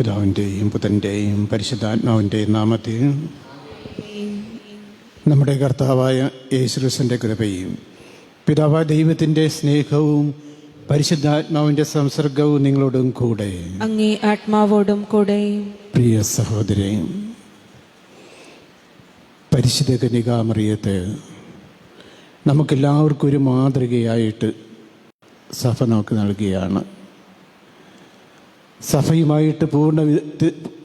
പിതാവിൻ്റെയും പുത്രൻ്റെയും പരിശുദ്ധാത്മാവിൻ്റെയും നാമത്തിൽ നമ്മുടെ കർത്താവായ യേശുക്രിസ്തുവിൻ്റെ കൃപയും പിതാവായ ദൈവത്തിൻ്റെ സ്നേഹവും പരിശുദ്ധാത്മാവിൻ്റെ സംസർഗവും നിങ്ങളോടും കൂടെ അങ്ങേ ആത്മാവോടും കൂടെ. പ്രിയ സഹോദരേ, പരിശുദ്ധ കന്യകാമറിയത്തെ നമുക്കെല്ലാവർക്കും ഒരു മാതൃകയായിട്ട് സഭ നമുക്ക് നൽകുകയാണ്. സഭയുമായിട്ട്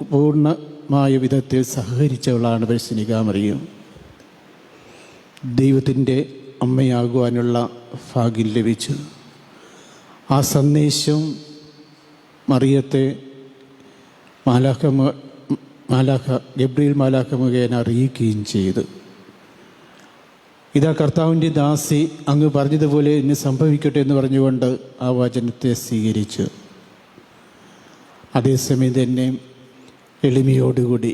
പൂർണ്ണമായ വിധത്തിൽ സഹകരിച്ചവളാണ് പരിശുദ്ധ കന്യകാമറിയം. ദൈവത്തിൻ്റെ അമ്മയാകുവാനുള്ള ഭാഗ്യം ലഭിച്ചു. ആ സന്ദേശം മറിയത്തെ ഗബ്രിയേൽ മാലാഖ മുഖേന അറിയിക്കുകയും ചെയ്തു. ഇതാ കർത്താവിൻ്റെ ദാസി, അങ്ങ് പറഞ്ഞതുപോലെ ഇന്ന് സംഭവിക്കട്ടെ എന്ന് പറഞ്ഞുകൊണ്ട് ആ വചനത്തെ സ്വീകരിച്ചു. അതേസമയം തന്നെ എളിമയോടുകൂടി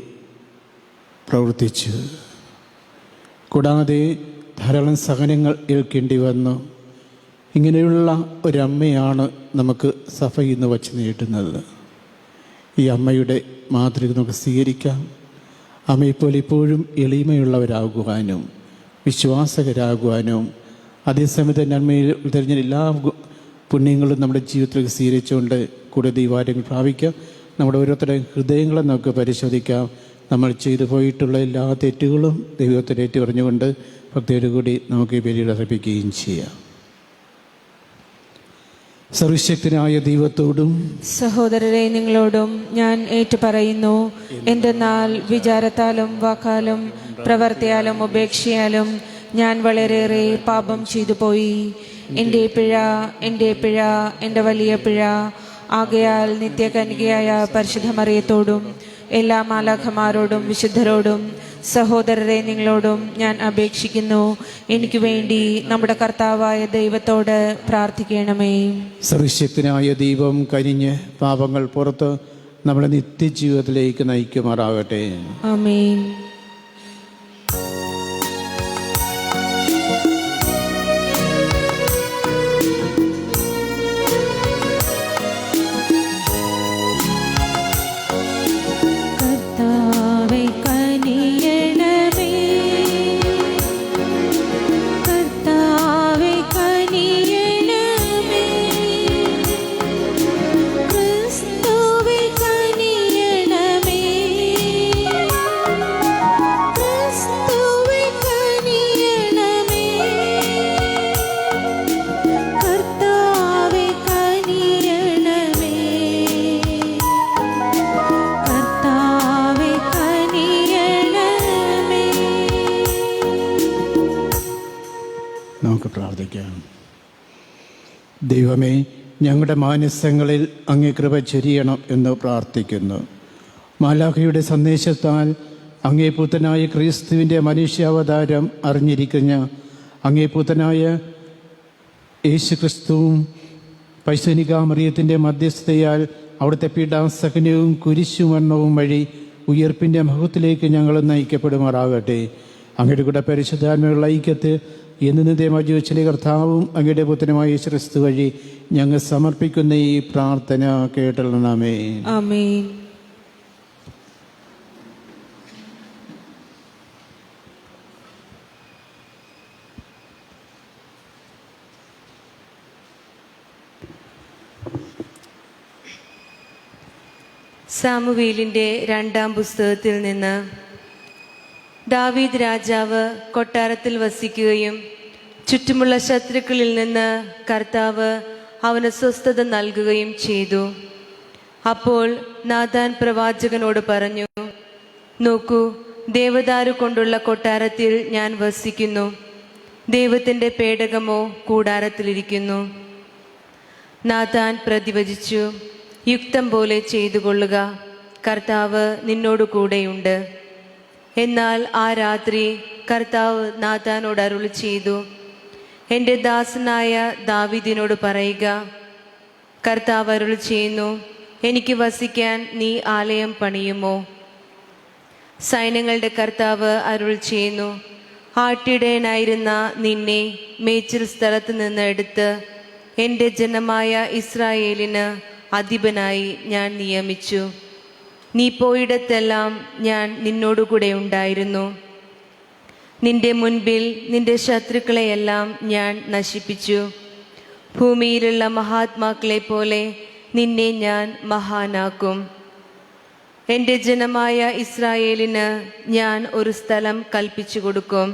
പ്രവർത്തിച്ചു. കൂടാതെ ധാരാളം സഹനങ്ങൾ ഏൽക്കേണ്ടി വന്നു. ഇങ്ങനെയുള്ള ഒരമ്മയാണ് നമുക്ക് സഭ ഇന്ന് വച്ച് നീട്ടുന്നത്. ഈ അമ്മയുടെ മാതൃക നമുക്ക് സ്വീകരിക്കാം. അമ്മയെപ്പോലെ ഇപ്പോഴും എളിമയുള്ളവരാകുവാനും വിശ്വാസകരാകുവാനും അതേസമയത്ത് നന്മയിൽ തിരഞ്ഞ എല്ലാ പുണ്യങ്ങളും നമ്മുടെ ജീവിതത്തിലേക്ക് സ്വീകരിച്ചുകൊണ്ട് കൂടുതൽ ദൈവാലയങ്ങൾ പ്രാപിക്കാം. നമ്മുടെ ഓരോരുത്തരുടെയും ഹൃദയങ്ങളെ നമുക്ക് പരിശോധിക്കാം. നമ്മൾ ചെയ്തു പോയിട്ടുള്ള എല്ലാ തെറ്റുകളും ദൈവത്തിന് ഏറ്റു പറഞ്ഞുകൊണ്ട് ഭക്തിയോടുകൂടി നമുക്ക് ഈ ബലിയിൽ അർപ്പിക്കുകയും ചെയ്യാം. സർവശക്തനായ ദൈവത്തോടും സഹോദരരെ നിങ്ങളോടും ഞാൻ ഏറ്റുപറയുന്നു, എന്തെന്നാൽ വിചാരത്താലും വാക്കാലും പ്രവർത്തിയാലും ഉപേക്ഷയാലും ഞാൻ വളരെയേറെ പാപം ചെയ്തു പോയി. എൻ്റെ പിഴ, എൻ്റെ വലിയ പിഴ. ആകയാൽ നിത്യകന്യകയായ പരിശുദ്ധ മറിയത്തോടും എല്ലാ മാലാഖമാരോടും വിശുദ്ധരോടും സഹോദരരെ നിങ്ങളോടും ഞാൻ അപേക്ഷിക്കുന്നു, എനിക്ക് വേണ്ടി നമ്മുടെ കർത്താവായ ദൈവത്തോട് പ്രാർത്ഥിക്കണമേ. സർവശക്തനായ ദൈവം കനിഞ്ഞ് പാപങ്ങൾ പുറത്ത് നമ്മളെ നിത്യജീവിതത്തിലേക്ക് നയിക്കുമാറാകട്ടെ. ആമേൻ. നമുക്ക് പ്രാർത്ഥിക്കാം. ദൈവമേ, ഞങ്ങളുടെ മാനസങ്ങളിൽ അങ്ങേ കൃപ ചൊരിയണം എന്ന് പ്രാർത്ഥിക്കുന്നു. മാലാഖയുടെ സന്ദേശത്താൽ അങ്ങേ പുത്രനായ ക്രിസ്തുവിൻ്റെ മനുഷ്യാവതാരം അറിഞ്ഞിരിക്കുന്ന അങ്ങേ പുത്രനായ യേശു ക്രിസ്തുവും പരിശുദ്ധ കന്യകാമറിയത്തിൻ്റെ മധ്യസ്ഥതയാൽ അവിടുത്തെ പീഡാസഹനവും കുരിശുമരണവും വഴി ഉയർപ്പിൻ്റെ മഹത്വത്തിലേക്ക് ഞങ്ങൾ നയിക്കപ്പെടുമാറാകട്ടെ. അങ്ങയുടെ കൂടെ പരിശുദ്ധാത്മയുള്ള ഐക്യത്തെ എന്ന് നിത്യമായി ജീവിച്ച കർത്താവും അങ്ങയുടെ പുത്രനുമായ യേശു ക്രിസ്തു വഴി ഞങ്ങൾ സമർപ്പിക്കുന്ന ഈ പ്രാർത്ഥന കേട്ടണമേ. ആമേൻ. സാമുവേലിൻ്റെ 2-ാം പുസ്തകത്തിൽ നിന്ന്. ദാവീദ് രാജാവ് കൊട്ടാരത്തിൽ വസിക്കുകയും ചുറ്റുമുള്ള ശത്രുക്കളിൽ നിന്ന് കർത്താവ് അവന് സ്വസ്ഥത നൽകുകയും ചെയ്തു. അപ്പോൾ നാഥാൻ പ്രവാചകനോട് പറഞ്ഞു, നോക്കൂ, ദേവദാരു കൊണ്ടുള്ള കൊട്ടാരത്തിൽ ഞാൻ വസിക്കുന്നു. ദൈവത്തിൻ്റെ പേടകമോ കൂടാരത്തിലിരിക്കുന്നു. നാഥാൻ പ്രതിവചിച്ചു, യുക്തം പോലെ ചെയ്തു കൊള്ളുക, കർത്താവ് നിന്നോടു കൂടെയുണ്ട്. എന്നാൽ ആ രാത്രി കർത്താവ് നാഥാനോട് അരുളി ചെയ്തു, എൻ്റെ ദാസനായ ദാവീദിനോട് പറയുക, കർത്താവ് അരുളി ചെയ്യുന്നു, എനിക്ക് വസിക്കാൻ നീ ആലയം പണിയുമോ? സൈന്യങ്ങളുടെ കർത്താവ് അരുൾ ചെയ്യുന്നു, ആട്ടിടയനായിരുന്ന നിന്നെ മേച്ചിൽ സ്ഥലത്ത് നിന്ന് എടുത്ത് എൻ്റെ ജനമായ ഇസ്രായേലിന് അധിപനായി ഞാൻ നിയമിച്ചു. നീ പോയിടത്തെല്ലാം ഞാൻ നിന്നോടുകൂടെ ഉണ്ടായിരുന്നു. നിന്റെ മുൻപിൽ നിന്റെ ശത്രുക്കളെയെല്ലാം ഞാൻ നശിപ്പിച്ചു. ഭൂമിയിലുള്ള മഹാത്മാക്കളെ പോലെ നിന്നെ ഞാൻ മഹാനാക്കും. എൻ്റെ ജനമായ ഇസ്രായേലിന് ഞാൻ ഒരു സ്ഥലം കൽപ്പിച്ചു കൊടുക്കും.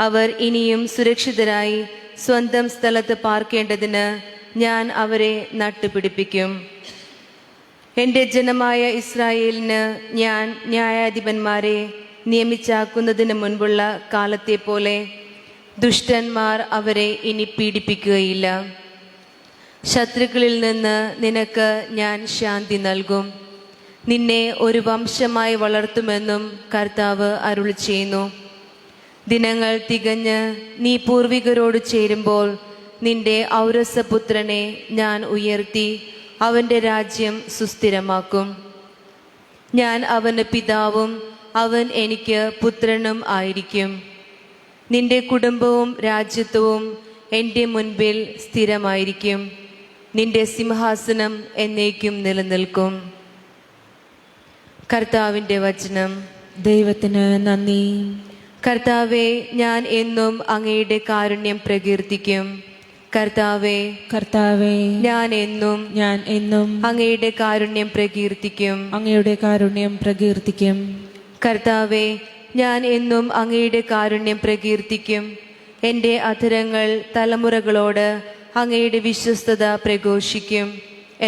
അവർ ഇനിയും സുരക്ഷിതരായി സ്വന്തം സ്ഥലത്ത് പാർക്കേണ്ടതിന് ഞാൻ അവരെ നട്ടുപിടിപ്പിക്കും. എൻ്റെ ജനമായ ഇസ്രായേലിന് ഞാൻ ന്യായാധിപന്മാരെ നിയമിച്ചാക്കുന്നതിന് മുൻപുള്ള കാലത്തെ പോലെ ദുഷ്ടന്മാർ അവരെ ഇനി പീഡിപ്പിക്കുകയില്ല. ശത്രുക്കളിൽ നിന്ന് നിനക്ക് ഞാൻ ശാന്തി നൽകും. നിന്നെ ഒരു വംശമായി വളർത്തുമെന്നും കർത്താവ് അരുളി ചെയ്യുന്നു. ദിനങ്ങൾ തികഞ്ഞ് നീ പൂർവികരോട് ചേരുമ്പോൾ നിന്റെ ഔരസപുത്രനെ ഞാൻ ഉയർത്തി അവൻ്റെ രാജ്യം സുസ്ഥിരമാക്കും. ഞാൻ അവന് പിതാവും അവൻ എനിക്ക് പുത്രനും ആയിരിക്കും. നിന്റെ കുടുംബവും രാജ്യത്വവും എൻ്റെ മുൻപിൽ സ്ഥിരമായിരിക്കും. നിന്റെ സിംഹാസനം എന്നേക്കും നിലനിൽക്കും. കർത്താവിൻ്റെ വചനം. ദൈവത്തിന് നന്ദി. കർത്താവെ, ഞാൻ എന്നും അങ്ങയുടെ കാരുണ്യം പ്രകീർത്തിക്കും. കർത്താവെ, കർത്താവേ, ഞാൻ എന്നും അങ്ങയുടെ കാരുണ്യം പ്രകീർത്തിക്കും. അങ്ങയുടെ കാരുണ്യം പ്രകീർത്തിക്കും. കർത്താവെ, ഞാൻ എന്നും അങ്ങയുടെ കാരുണ്യം പ്രകീർത്തിക്കും. എൻ്റെ അധരങ്ങൾ തലമുറകളോട് അങ്ങയുടെ വിശ്വസ്തത പ്രഘോഷിക്കും.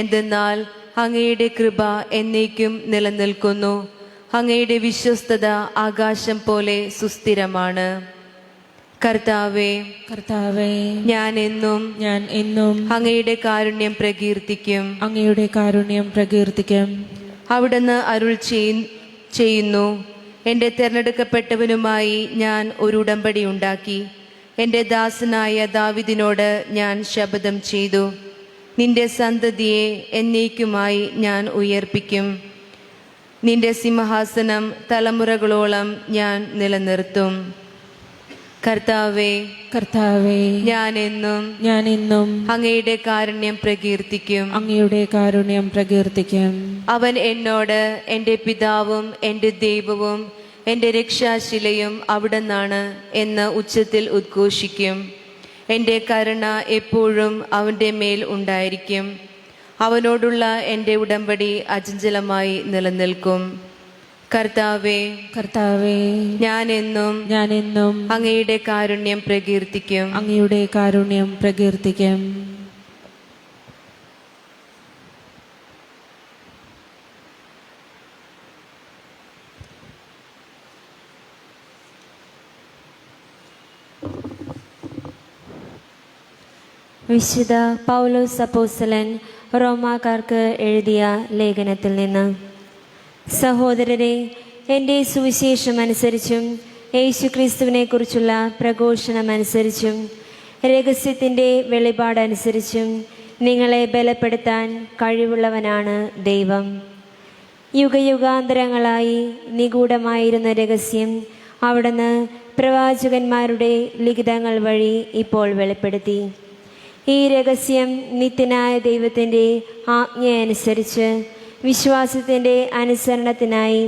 എന്തെന്നാൽ അങ്ങയുടെ കൃപ എന്നേക്കും നിലനിൽക്കുന്നു. അങ്ങയുടെ വിശ്വസ്തത ആകാശം പോലെ സുസ്ഥിരമാണ്. കർത്താവെ, കർത്താവേ, ഞാൻ എന്നും അങ്ങയുടെ കാരുണ്യം പ്രകീർത്തിക്കും. അങ്ങയുടെ കാരുണ്യം പ്രകീർത്തിക്കും. അവിടുന്ന് അരുൾ ചെയ്യുന്നു, എൻ്റെ തിരഞ്ഞെടുക്കപ്പെട്ടവനുമായി ഞാൻ ഒരു ഉടമ്പടി ഉണ്ടാക്കി. എൻ്റെ ദാസനായ ദാവീദിനോട് ഞാൻ ശപഥം ചെയ്തു. നിന്റെ സന്തതിയെ എന്നേക്കുമായി ഞാൻ ഉയർപ്പിക്കും. നിന്റെ സിംഹാസനം തലമുറകളോളം ഞാൻ നിലനിർത്തും. കർത്താവേ, കർത്താവേ, ഞാൻ എന്നും അങ്ങയുടെ കാരുണ്യം പ്രകീർത്തിക്കും. അങ്ങയുടെ കാരുണ്യം പ്രകീർത്തിക്കും. അവൻ എന്നോട്, എൻ്റെ പിതാവും എൻ്റെ ദൈവവും എൻ്റെ രക്ഷാശിലയും അവിടുന്നാണ് എന്ന് ഉച്ചത്തിൽ ഉദ്ഘോഷിക്കും. എൻ്റെ കരുണ എപ്പോഴും അവൻ്റെ മേൽ ഉണ്ടായിരിക്കും. അവനോടുള്ള എൻ്റെ ഉടമ്പടി അചഞ്ചലമായി നിലനിൽക്കും. കർത്താവേ, കർത്താവേ, ഞാൻ എന്നും അങ്ങയുടെ കാരുണ്യം പ്രകീർത്തിക്കും. അങ്ങയുടെ കാരുണ്യം പ്രകീർത്തിക്കും. വിശുദ്ധ പൗലോസ് അപ്പോസ്തലൻ റോമാക്കാർക്ക് എഴുതിയ ലേഖനത്തിൽ നിന്ന്. സഹോദരരെ, എൻ്റെ സുവിശേഷമനുസരിച്ചും യേശുക്രിസ്തുവിനെ കുറിച്ചുള്ള പ്രഘോഷണമനുസരിച്ചും രഹസ്യത്തിൻ്റെ വെളിപാടനുസരിച്ചും നിങ്ങളെ ബലപ്പെടുത്താൻ കഴിവുള്ളവനാണ് ദൈവം. യുഗയുഗാന്തരങ്ങളായി നിഗൂഢമായിരുന്ന രഹസ്യം അവിടുന്ന് പ്രവാചകന്മാരുടെ ലിഖിതങ്ങൾ വഴി ഇപ്പോൾ വെളിപ്പെടുത്തി. ഈ രഹസ്യം നിത്യനായ ദൈവത്തിൻ്റെ ആജ്ഞയനുസരിച്ച് വിശ്വാസത്തിൻ്റെ അനുസരണത്തിനായി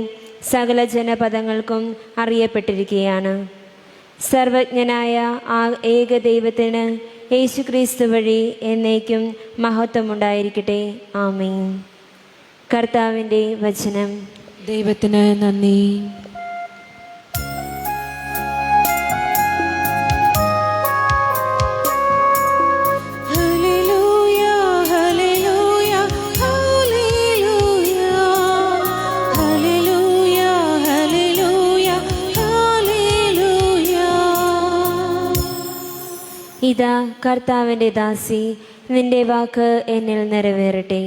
സകല ജനപദങ്ങൾക്കും അറിയപ്പെട്ടിരിക്കുകയാണ്. സർവജ്ഞനായ ആ ഏക ദൈവത്തിന് യേശുക്രിസ്തു വഴി എന്നേക്കും മഹത്വമുണ്ടായിരിക്കട്ടെ. ആമേൻ. കർത്താവിൻ്റെ വചനം. ദൈവത്തിന് നന്ദി. ഇതാ കർത്താവിൻ്റെ ദാസി, നിന്റെ വാക്ക് എന്നിൽ നിറവേറട്ടെ.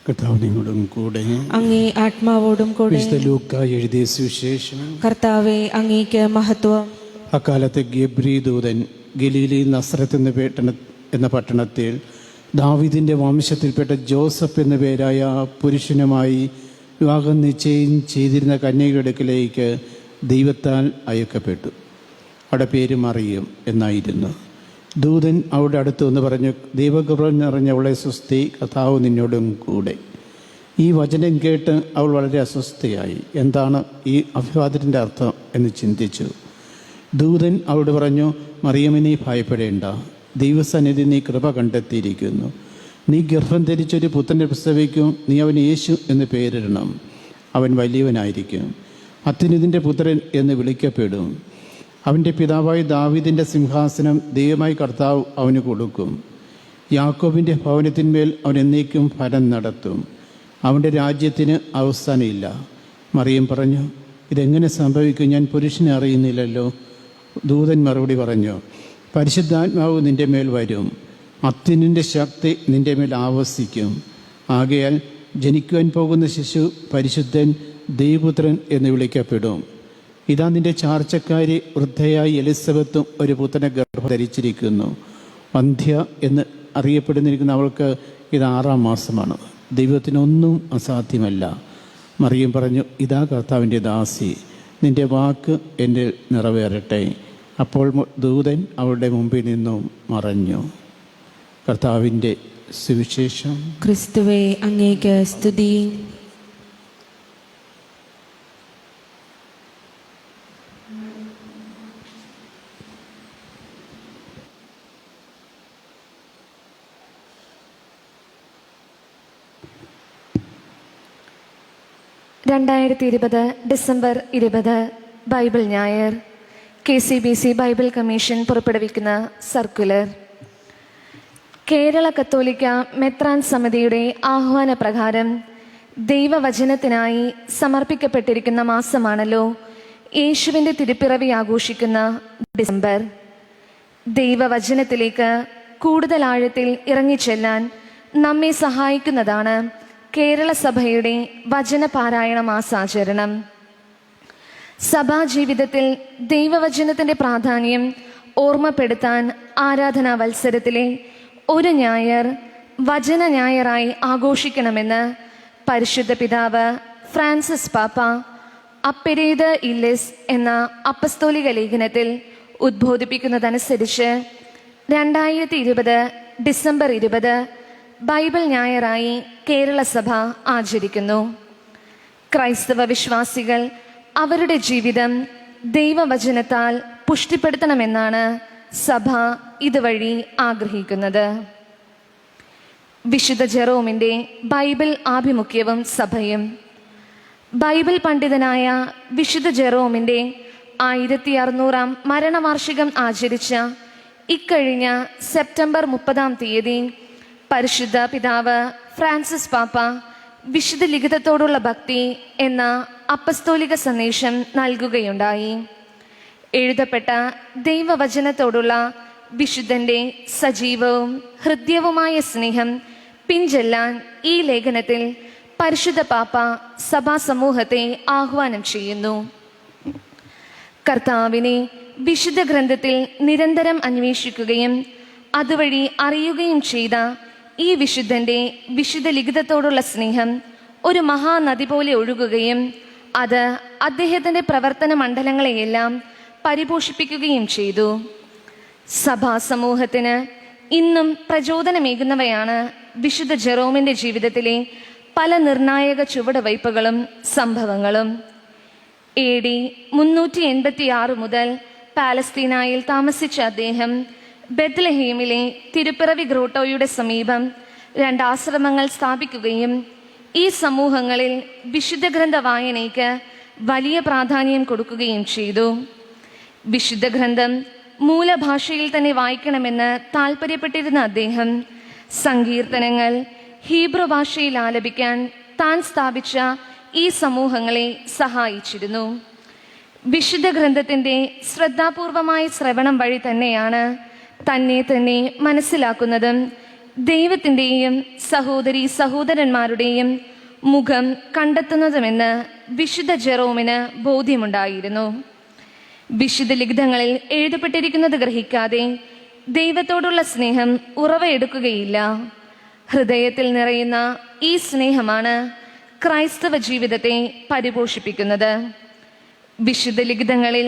കർത്താവ് നിങ്ങളോടും കൂടെ. അങ്ങേ ആത്മാവോടും കൂടെ. വിശുദ്ധ ലൂക്കാ എഴുതിയ സുവിശേഷം. കർത്താവെ, അങ്ങേക്ക് മഹത്വം. അക്കാലത്ത് ഗബ്രീ ദൂതൻ ഗലീലയിൽ നസ്രത്ത് എന്ന പട്ടണത്തിൽ ദാവീദിൻ്റെ വംശത്തിൽപ്പെട്ട ജോസഫ് എന്ന പേരായ പുരുഷനുമായി വിവാഹം നിശ്ചയം ചെയ്തിരുന്ന കന്യകയുടെ അടുക്കലേക്ക് ദൈവത്താൽ അയക്കപ്പെട്ടു. അവിടെ പേര് മറിയം എന്നായിരുന്നു. ദൂതൻ അവളുടെ അടുത്ത് വന്ന് പറഞ്ഞു, ദൈവകൃപ നിറഞ്ഞവളെ സ്വസ്തി, കർത്താവ് നിന്നോടും കൂടെ. ഈ വചനം കേട്ട് അവൾ വളരെ അസ്വസ്ഥയായി. എന്താണ് ഈ അഭിവാദത്തിൻ്റെ അർത്ഥം എന്ന് ചിന്തിച്ചു. ദൂതൻ അവളോട് പറഞ്ഞു, മറിയമിനെ ഭയപ്പെടേണ്ട, ദൈവസന്നിധി നീ കൃപ കണ്ടെത്തിയിരിക്കുന്നു. നീ ഗർഭം ധരിച്ചൊരു പുത്രനെ പ്രസവിക്കും. നീ അവന് യേശു എന്ന് പേരിടണം. അവൻ വലിയവനായിരിക്കും, അത്യുന്നതൻ്റെ പുത്രൻ എന്ന് വിളിക്കപ്പെടും. അവൻ്റെ പിതാവായ ദാവീദിൻ്റെ സിംഹാസനം ദൈവമായ കർത്താവ് അവന് കൊടുക്കും. യാക്കോബിൻ്റെ ഭവനത്തിന്മേൽ അവൻ എന്നേക്കും ഭരണം നടത്തും. അവൻ്റെ രാജ്യത്തിന് അവസാനമില്ല. മറിയം പറഞ്ഞു, ഇതെങ്ങനെ സംഭവിക്കും? ഞാൻ പുരുഷനെ അറിയുന്നില്ലല്ലോ. ദൂതൻ മറുപടി പറഞ്ഞു, പരിശുദ്ധാത്മാവ് നിൻ്റെ മേൽ വരും, അത്യുന്നതൻ്റെ ശക്തി നിൻ്റെ മേൽ ആവസിക്കും. ആകയാൽ ജനിക്കുവാൻ പോകുന്ന ശിശു പരിശുദ്ധൻ, ദൈവപുത്രൻ എന്ന് വിളിക്കപ്പെടും. ഇതാ നിൻ്റെ ചാർച്ചക്കാരി വൃദ്ധയായി എലിസബത്തും ഒരു പുത്രനെ ഗർഭം ധരിച്ചിരിക്കുന്നു. വന്ധ്യ എന്ന് അറിയപ്പെടുന്നിരിക്കുന്ന അവൾക്ക് ഇത് 6-ാം മാസമാണ്. ദൈവത്തിനൊന്നും അസാധ്യമല്ല. മറിയം പറഞ്ഞു, ഇതാ കർത്താവിൻ്റെ ദാസി, നിൻ്റെ വാക്ക് എൻ്റെ നിറവേറട്ടെ. അപ്പോൾ ദൂതൻ അവളുടെ മുമ്പിൽ നിന്നും മറഞ്ഞു. കർത്താവിൻ്റെ സുവിശേഷം. ക്രിസ്തുവേ, അങ്ങേക്ക് സ്തുതി. ഡിസംബർ 20 ബൈബിൾ ഞായർ. KCBC ബൈബിൾ കമ്മീഷൻ പുറപ്പെടുവിക്കുന്ന സർക്കുലർ. കേരള കത്തോലിക്ക മെത്രാൻ സമിതിയുടെ ആഹ്വാന പ്രകാരം ദൈവവചനത്തിനായി സമർപ്പിക്കപ്പെട്ടിരിക്കുന്ന മാസമാണല്ലോ യേശുവിൻ്റെ തിരുപ്പിറവി ആഘോഷിക്കുന്ന ഡിസംബർ. ദൈവവചനത്തിലേക്ക് കൂടുതൽ ആഴത്തിൽ ഇറങ്ങിച്ചെല്ലാൻ നമ്മെ സഹായിക്കുന്നതാണ് കേരള സഭയുടെ വചനപാരായണ മാസാചരണം. സഭാജീവിതത്തിൽ ദൈവവചനത്തിൻ്റെ പ്രാധാന്യം ഓർമ്മപ്പെടുത്താൻ ആരാധനാ വത്സരത്തിലെ ഒരു ഞായർ വചന ഞായറായി ആഘോഷിക്കണമെന്ന് പരിശുദ്ധ പിതാവ് ഫ്രാൻസിസ് പാപ്പ അപ്പെരേത് ഇല്ലിസ് എന്ന അപ്പസ്തോലിക ലേഖനത്തിൽ ഉദ്ബോധിപ്പിക്കുന്നതനുസരിച്ച് 2020 ഡിസംബർ 20 ബൈബിൾ ഞായറായി കേരള സഭ ആചരിക്കുന്നു. ക്രൈസ്തവ വിശ്വാസികൾ അവരുടെ ജീവിതം ദൈവവചനത്താൽ പുഷ്ടിപ്പെടുത്തണമെന്നാണ് സഭ ഇതുവഴി ആഗ്രഹിക്കുന്നത്. വിശുദ്ധ ജെറോമിൻ്റെ ബൈബിൾ ആഭിമുഖ്യവും സഭയും. ബൈബിൾ പണ്ഡിതനായ വിശുദ്ധ ജെറോമിൻ്റെ 1600-ാം മരണവാർഷികം ആചരിച്ച ഇക്കഴിഞ്ഞ സെപ്റ്റംബർ 30-ാം തീയതി പരിശുദ്ധ പിതാവ് ഫ്രാൻസിസ് പാപ്പ വിശുദ്ധ ലിഖിതത്തോടുള്ള ഭക്തി എന്ന അപ്പസ്തോലിക സന്ദേശം നൽകുകയുണ്ടായി. എഴുതപ്പെട്ട ദൈവവചനത്തോടുള്ള വിശുദ്ധന്റെ സജീവവും ഹൃദ്യവുമായ സ്നേഹം പിഞ്ചെല്ലാൻ ഈ ലേഖനത്തിൽ പരിശുദ്ധ പാപ്പ സഭാ സമൂഹത്തെ ആഹ്വാനം ചെയ്യുന്നു. കർത്താവിനെ വിശുദ്ധ ഗ്രന്ഥത്തിൽ നിരന്തരം അന്വേഷിക്കുകയും അതുവഴി അറിയുകയും ചെയ്ത ഈ വിശുദ്ധന്റെ വിശുദ്ധ ലിഖിതത്തോടുള്ള സ്നേഹം ഒരു മഹാനദി പോലെ ഒഴുകുകയും അത് അദ്ദേഹത്തിന്റെ പ്രവർത്തന മണ്ഡലങ്ങളെയെല്ലാം പരിപോഷിപ്പിക്കുകയും ചെയ്തു. സഭാ സമൂഹത്തിന് ഇന്നും പ്രചോദനമേകുന്നവയാണ് വിശുദ്ധ ജെറോമിന്റെ ജീവിതത്തിലെ പല നിർണായക ചുവടുവയ്പ്പുകളും സംഭവങ്ങളും. AD 386 മുതൽ പാലസ്തീനായിൽ താമസിച്ച അദ്ദേഹം ബെത്ലഹേമിലെ തിരുപ്പിറവി ഗ്രോട്ടോയുടെ സമീപം 2 ആശ്രമങ്ങൾ സ്ഥാപിക്കുകയും ഈ സമൂഹങ്ങളിൽ വിശുദ്ധ ഗ്രന്ഥ വായനയ്ക്ക് വലിയ പ്രാധാന്യം കൊടുക്കുകയും ചെയ്തു. വിശുദ്ധ ഗ്രന്ഥം മൂലഭാഷയിൽ തന്നെ വായിക്കണമെന്ന് താൽപ്പര്യപ്പെട്ടിരുന്ന അദ്ദേഹം സങ്കീർത്തനങ്ങൾ ഹീബ്രു ഭാഷയിൽ ആലപിക്കാൻ താൻ സ്ഥാപിച്ച ഈ സമൂഹങ്ങളെ സഹായിച്ചിരുന്നു. വിശുദ്ധ ഗ്രന്ഥത്തിൻ്റെ ശ്രദ്ധാപൂർവമായ ശ്രവണം വഴി തന്നെയാണ് തന്നെ മനസ്സിലാക്കുന്നതും ദൈവത്തിൻ്റെയും സഹോദരി സഹോദരന്മാരുടെയും മുഖം കണ്ടെത്തുന്നതുമെന്ന് വിശുദ്ധ ജെറോമിന് ബോധ്യമുണ്ടായിരുന്നു. വിശുദ്ധ ലിഖിതങ്ങളിൽ എഴുതപ്പെട്ടിരിക്കുന്നത് ഗ്രഹിക്കാതെ ദൈവത്തോടുള്ള സ്നേഹം ഉറവയെടുക്കുകയില്ല. ഹൃദയത്തിൽ നിറയുന്ന ഈ സ്നേഹമാണ് ക്രൈസ്തവ ജീവിതത്തെ പരിപോഷിപ്പിക്കുന്നത്. വിശുദ്ധ ലിഖിതങ്ങളിൽ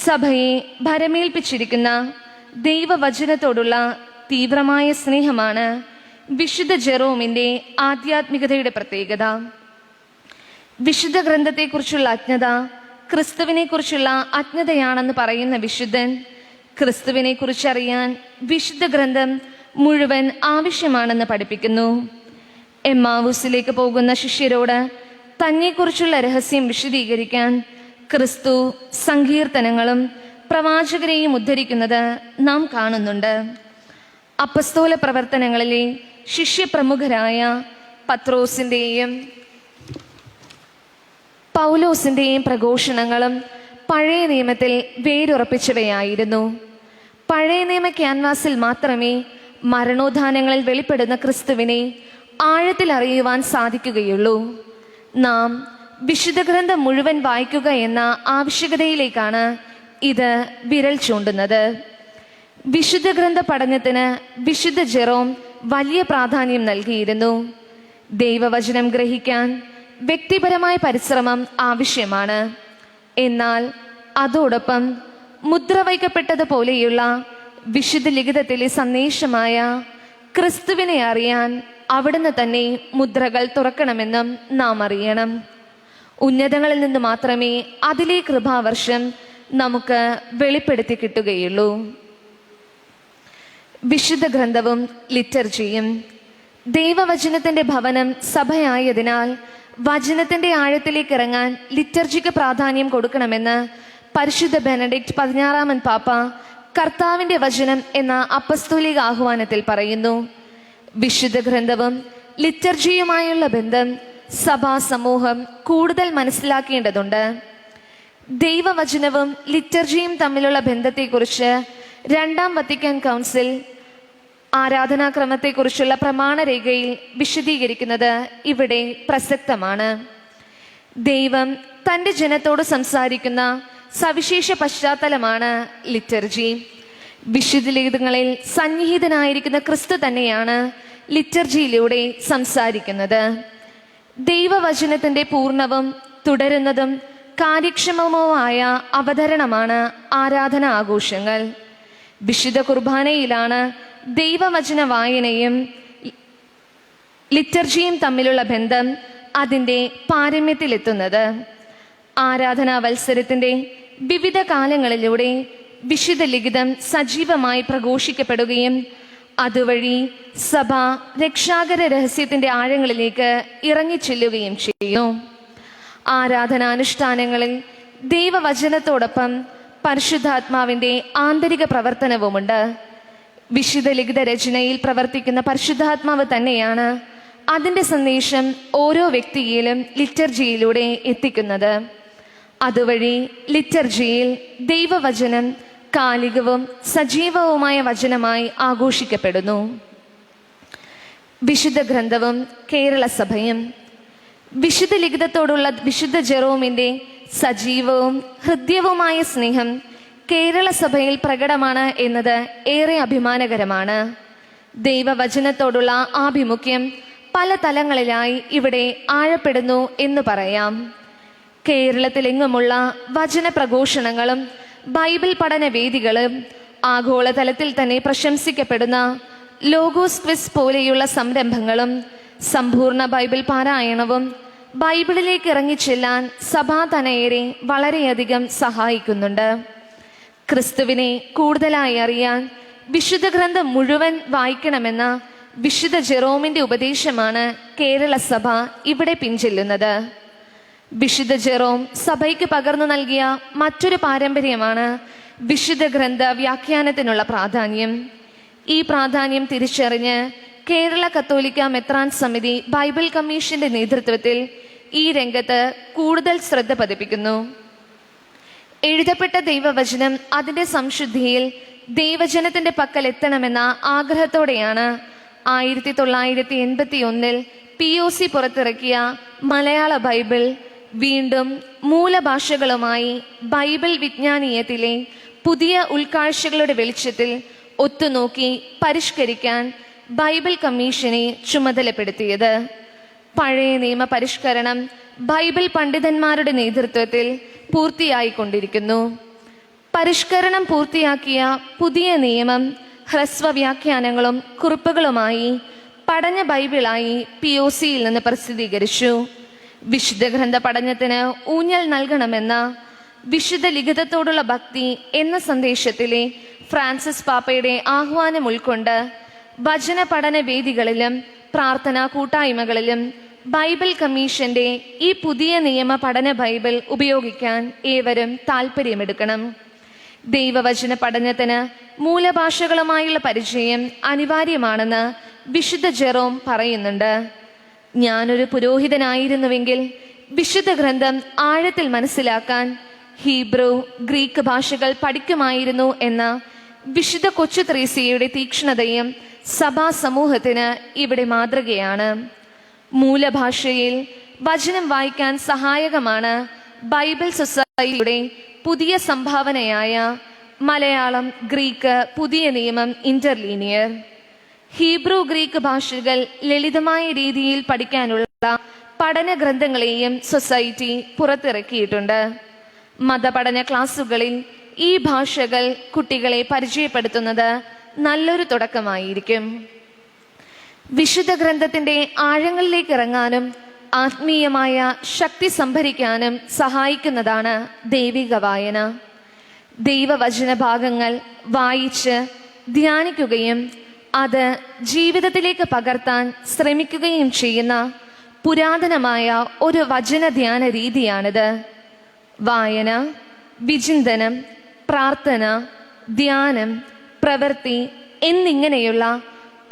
സഭയെ ഭരമേൽപ്പിച്ചിരിക്കുന്ന ദൈവവചനത്തോടുള്ള തീവ്രമായ സ്നേഹമാണ് വിശുദ്ധ ജെറോമിൻ്റെ ആധ്യാത്മികതയുടെ പ്രത്യേകത. വിശുദ്ധ ഗ്രന്ഥത്തെക്കുറിച്ചുള്ള അജ്ഞത ക്രിസ്തുവിനെക്കുറിച്ചുള്ള അജ്ഞതയാണെന്ന് പറയുന്ന വിശുദ്ധൻ ക്രിസ്തുവിനെ കുറിച്ചറിയാൻ വിശുദ്ധ ഗ്രന്ഥം മുഴുവൻ ആവശ്യമാണെന്ന് പഠിപ്പിക്കുന്നു. എമ്മാവൂസിലേക്ക് പോകുന്ന ശിഷ്യരോട് തന്നെക്കുറിച്ചുള്ള രഹസ്യം വിശദീകരിക്കാൻ ക്രിസ്തു സങ്കീർത്തനങ്ങളും പ്രവാചകരെയും ഉദ്ധരിക്കുന്നത് നാം കാണുന്നുണ്ട്. അപ്പസ്തോല പ്രവർത്തനങ്ങളിലെ ശിഷ്യപ്രമുഖരായ പത്രോസിൻ്റെയും പൗലോസിൻ്റെയും പ്രഘോഷണങ്ങളും പഴയ നിയമത്തിൽ വേരുറപ്പിച്ചവയായിരുന്നു. പഴയ നിയമ ക്യാൻവാസിൽ മാത്രമേ മരണോത്ഥാനങ്ങളിൽ വെളിപ്പെടുന്ന ക്രിസ്തുവിനെ ആഴത്തിൽ അറിയുവാൻ സാധിക്കുകയുള്ളൂ. നാം വിശുദ്ധ ഗ്രന്ഥം മുഴുവൻ വായിക്കുക എന്ന ആവശ്യകതയിലേക്കാണ് ഇത് വിരൽ ചൂണ്ടുന്നത്. വിശുദ്ധ ഗ്രന്ഥ പഠനത്തിന് വിശുദ്ധ ജെറോം വലിയ പ്രാധാന്യം നൽകിയിരുന്നു. ദൈവവചനം ഗ്രഹിക്കാൻ വ്യക്തിപരമായ പരിശ്രമം ആവശ്യമാണ്. എന്നാൽ അതോടൊപ്പം മുദ്ര വയ്ക്കപ്പെട്ടതുപോലെയുള്ള വിശുദ്ധ ലിഖിതത്തിലെ സന്ദേശമായ ക്രിസ്തുവിനെ അറിയാൻ അവിടുന്ന് തന്നെ മുദ്രകൾ തുറക്കണമെന്നും നാം അറിയണം. ഉന്നതങ്ങളിൽ നിന്ന് മാത്രമേ അതിലെ കൃപാവർഷം നമുക്ക് വെളിപ്പെടുത്തി കിട്ടുകയുള്ളൂ. വിശുദ്ധ ഗ്രന്ഥവും ലിറ്റർജിയും ദൈവവചനത്തിന്റെ ഭവനം സഭയായതിനാൽ വചനത്തിന്റെ ആഴത്തിലേക്ക് ഇറങ്ങാൻ ലിറ്റർജിക്ക് പ്രാധാന്യം കൊടുക്കണമെന്ന് പരിശുദ്ധ ബെനഡിക്റ്റ് 16 പാപ്പ കർത്താവിന്റെ വചനം എന്ന അപ്പസ്തോലിക ആഹ്വാനത്തിൽ പറയുന്നു. വിശുദ്ധ ഗ്രന്ഥവും ലിറ്റർജിയുമായുള്ള ബന്ധം സഭാ സമൂഹം കൂടുതൽ മനസ്സിലാക്കേണ്ടതുണ്ട്. ദൈവവചനവും ലിറ്റർജിയും തമ്മിലുള്ള ബന്ധത്തെക്കുറിച്ച് 2ാം വത്തിക്കാൻ കൗൺസിൽ ആരാധനാക്രമത്തെക്കുറിച്ചുള്ള പ്രമാണരേഖയിൽ വിശദീകരിക്കുന്നത് ഇവിടെ പ്രസക്തമാണ്. ദൈവം തൻ്റെ ജനത്തോട് സംസാരിക്കുന്ന സവിശേഷ പശ്ചാത്തലമാണ് ലിറ്റർജി. വിശുദ്ധ ലിഖിതങ്ങളിൽ സന്നിഹിതനായിരിക്കുന്ന ക്രിസ്തു തന്നെയാണ് ലിറ്റർജിയിലൂടെ സംസാരിക്കുന്നത്. ദൈവവചനത്തിന്റെ പൂർണ്ണവും തുടരുന്നതും കാര്യക്ഷമവുമായ അവതരണമാണ് ആരാധന ആഘോഷങ്ങൾ. വിശുദ്ധ കുർബാനയിലാണ് ദൈവവചന വായനയും ലിറ്റർജിയും തമ്മിലുള്ള ബന്ധം അതിൻ്റെ പാരമ്യത്തിലെത്തുന്നത്. ആരാധനാ വത്സരത്തിന്റെ വിവിധ കാലങ്ങളിലൂടെ വിശുദ്ധ ലിഖിതം സജീവമായി പ്രഘോഷിക്കപ്പെടുകയും അതുവഴി സഭ രക്ഷാകര രഹസ്യത്തിന്റെ ആഴങ്ങളിലേക്ക് ഇറങ്ങിച്ചെല്ലുകയും ചെയ്യും. ആരാധനാനുഷ്ഠാനങ്ങളിൽ ദൈവവചനത്തോടൊപ്പം പരിശുദ്ധാത്മാവിന്റെ ആന്തരിക പ്രവർത്തനവുമുണ്ട്. വിശുദ്ധ ലിഖിത രചനയിൽ പ്രവർത്തിക്കുന്ന പരിശുദ്ധാത്മാവ് തന്നെയാണ് അതിൻ്റെ സന്ദേശം ഓരോ വ്യക്തിയിലും ലിറ്റർജിയിലൂടെ എത്തിക്കുന്നത്. അതുവഴി ലിറ്റർജിയിൽ ദൈവവചനം കാലികവും സജീവവുമായ വചനമായി ആഘോഷിക്കപ്പെടുന്നു. വിശുദ്ധ ഗ്രന്ഥവും കേരള സഭയും വിശുദ്ധ ലിഖിതത്തോടുള്ള വിശുദ്ധ ജെറോമിന്റെ സജീവവും ഹൃദ്യവുമായ സ്നേഹം കേരള സഭയിൽ പ്രകടമാണ് എന്നത് ഏറെ അഭിമാനകരമാണ്. ദൈവവചനത്തോടുള്ള ആഭിമുഖ്യം പല തലങ്ങളിലായി ഇവിടെ ആഴപ്പെടുന്നു എന്ന് പറയാം. കേരളത്തിലെങ്ങുമുള്ള വചന പ്രഘോഷണങ്ങളും ബൈബിൾ പഠന വേദികളും ആഗോളതലത്തിൽ തന്നെ പ്രശംസിക്കപ്പെടുന്ന ലോഗോസ് ക്വിസ് പോലെയുള്ള സംരംഭങ്ങളും സമ്പൂർണ്ണ ബൈബിൾ പാരായണവും ബൈബിളിലേക്ക് ഇറങ്ങിച്ചെല്ലാൻ സഭാതനയരെ വളരെയധികം സഹായിക്കുന്നുണ്ട്. ക്രിസ്തുവിനെ കൂടുതലായി അറിയാൻ വിശുദ്ധ ഗ്രന്ഥം മുഴുവൻ വായിക്കണമെന്ന വിശുദ്ധ ജെറോമിന്റെ ഉപദേശമാണ് കേരള സഭ ഇവിടെ പിൻചെല്ലുന്നത്. വിശുദ്ധ ജെറോം സഭയ്ക്ക് പകർന്നു നൽകിയ മറ്റൊരു പാരമ്പര്യമാണ് വിശുദ്ധ ഗ്രന്ഥ വ്യാഖ്യാനത്തിനുള്ള പ്രാധാന്യം. ഈ പ്രാധാന്യം തിരിച്ചറിഞ്ഞ് കേരള കത്തോലിക്ക മെത്രാൻ സമിതി ബൈബിൾ കമ്മീഷന്റെ നേതൃത്വത്തിൽ ഈ രംഗത്ത് കൂടുതൽ ശ്രദ്ധ പതിപ്പിക്കുന്നു. എഴുതപ്പെട്ട ദൈവവചനം അതിന്റെ സംശുദ്ധിയിൽ ദൈവജനത്തിന്റെ പക്കൽ എത്തണമെന്ന ആഗ്രഹത്തോടെയാണ് 1981 POC പുറത്തിറക്കിയ മലയാള ബൈബിൾ വീണ്ടും മൂലഭാഷകളുമായി ബൈബിൾ വിജ്ഞാനീയത്തിലെ പുതിയ ഉൾക്കാഴ്ചകളുടെ വെളിച്ചത്തിൽ ഒത്തുനോക്കി പരിഷ്കരിക്കാൻ ബൈബിൾ കമ്മീഷനെ ചുമതലപ്പെടുത്തിയത്. പഴയ നിയമ പരിഷ്കരണം ബൈബിൾ പണ്ഡിതന്മാരുടെ നേതൃത്വത്തിൽ പൂർത്തിയായിക്കൊണ്ടിരിക്കുന്നു. പരിഷ്കരണം പൂർത്തിയാക്കിയ പുതിയ നിയമം ഹ്രസ്വ വ്യാഖ്യാനങ്ങളും കുറിപ്പുകളുമായി പഠന ബൈബിളായി POCയിൽ നിന്ന് പ്രസിദ്ധീകരിച്ചു. വിശുദ്ധ ഗ്രന്ഥ പഠനത്തിന് ഊന്നൽ നൽകണമെന്ന വിശുദ്ധ ലിഖിതത്തോടുള്ള ഭക്തി എന്ന സന്ദേശത്തിലെ ഫ്രാൻസിസ് പാപ്പയുടെ ആഹ്വാനം ഉൾക്കൊണ്ട് വചന പഠന വേദികളിലും പ്രാർത്ഥനാ കൂട്ടായ്മകളിലും ബൈബിൾ കമ്മീഷന്റെ ഈ പുതിയ നിയമ പഠന ബൈബിൾ ഉപയോഗിക്കാൻ ഏവരും താൽപ്പര്യമെടുക്കണം. ദൈവവചന പഠനത്തിന് മൂലഭാഷകളുമായുള്ള പരിചയം അനിവാര്യമാണെന്ന് വിശുദ്ധ ജെറോം പറയുന്നുണ്ട്. ഞാനൊരു പുരോഹിതനായിരുന്നുവെങ്കിൽ വിശുദ്ധ ഗ്രന്ഥം ആഴത്തിൽ മനസ്സിലാക്കാൻ ഹീബ്രു, ഗ്രീക്ക് ഭാഷകൾ പഠിക്കുമായിരുന്നു എന്ന വിശുദ്ധ കൊച്ചു ത്രേസ്യയുടെ തീക്ഷ്ണതയും സഭാ സമൂഹത്തിന് ഇവിടെ മാതൃകയാണ്. മൂലഭാഷയിൽ വചനം വായിക്കാൻ സഹായകമാണ് ബൈബിൾ സൊസൈറ്റിയുടെ പുതിയ സംഭാവനയായ മലയാളം, ഗ്രീക്ക് പുതിയ നിയമം ഇന്റർലീനിയർ. ഹീബ്രു, ഗ്രീക്ക് ഭാഷകൾ ലളിതമായ രീതിയിൽ പഠിക്കാനുള്ള പഠന ഗ്രന്ഥങ്ങളെയും സൊസൈറ്റി പുറത്തിറക്കിയിട്ടുണ്ട്. മതപഠന ക്ലാസുകളിൽ ഈ ഭാഷകൾ കുട്ടികളെ പരിചയപ്പെടുത്തുന്നത് നല്ലൊരു തുടക്കമായിരിക്കും. വിശുദ്ധ ഗ്രന്ഥത്തിന്റെ ആഴങ്ങളിലേക്ക് ഇറങ്ങാനും ആത്മീയമായ ശക്തി സംഭരിക്കാനും സഹായിക്കുന്നതാണ് ദൈവിക വായന. ദൈവവചന ഭാഗങ്ങൾ വായിച്ച് ധ്യാനിക്കുകയും അത് ജീവിതത്തിലേക്ക് പകർത്താൻ ശ്രമിക്കുകയും ചെയ്യുന്ന പുരാതനമായ ഒരു വചന ധ്യാന രീതിയാണിത്. വായന, വിചിന്തനം, പ്രാർത്ഥന, ധ്യാനം, പ്രവൃത്തി എന്നിങ്ങനെയുള്ള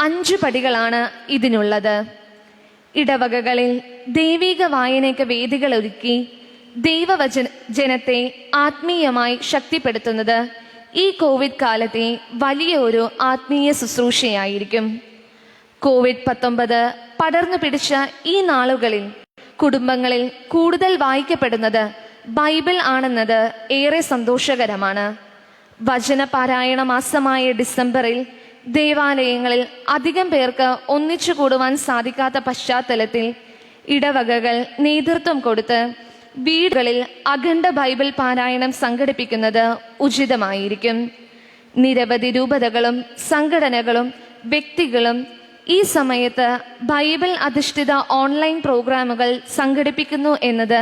5 പടികളാണ് ഇതിനുള്ളത്. ഇടവകകളിൽ ദൈവിക വായനയ്ക്ക് വേദികൾ ഒരുക്കി ജനത്തെ ആത്മീയമായി ശക്തിപ്പെടുത്തുന്നത് ഈ കോവിഡ് കാലത്തെ വലിയ ഒരു ആത്മീയ ശുശ്രൂഷയായിരിക്കും. COVID-19 പടർന്നു പിടിച്ച ഈ നാളുകളിൽ കുടുംബങ്ങളിൽ കൂടുതൽ വായിക്കപ്പെടുന്നത് ബൈബിൾ ആണെന്നത് ഏറെ സന്തോഷകരമാണ്. വചനപാരായണ മാസമായ ഡിസംബറിൽ ദേവാലയങ്ങളിൽ അധികം പേർക്ക് ഒന്നിച്ചു കൂടുവാൻ സാധിക്കാത്ത പശ്ചാത്തലത്തിൽ ഇടവകകൾ നേതൃത്വം കൊടുത്ത് വീടുകളിൽ അഖണ്ഡ ബൈബിൾ പാരായണം സംഘടിപ്പിക്കുന്നത് ഉചിതമായിരിക്കും. നിരവധി രൂപതകളും സംഘടനകളും വ്യക്തികളും ഈ സമയത്ത് ബൈബിൾ അധിഷ്ഠിത ഓൺലൈൻ പ്രോഗ്രാമുകൾ സംഘടിപ്പിക്കുന്നു എന്നത്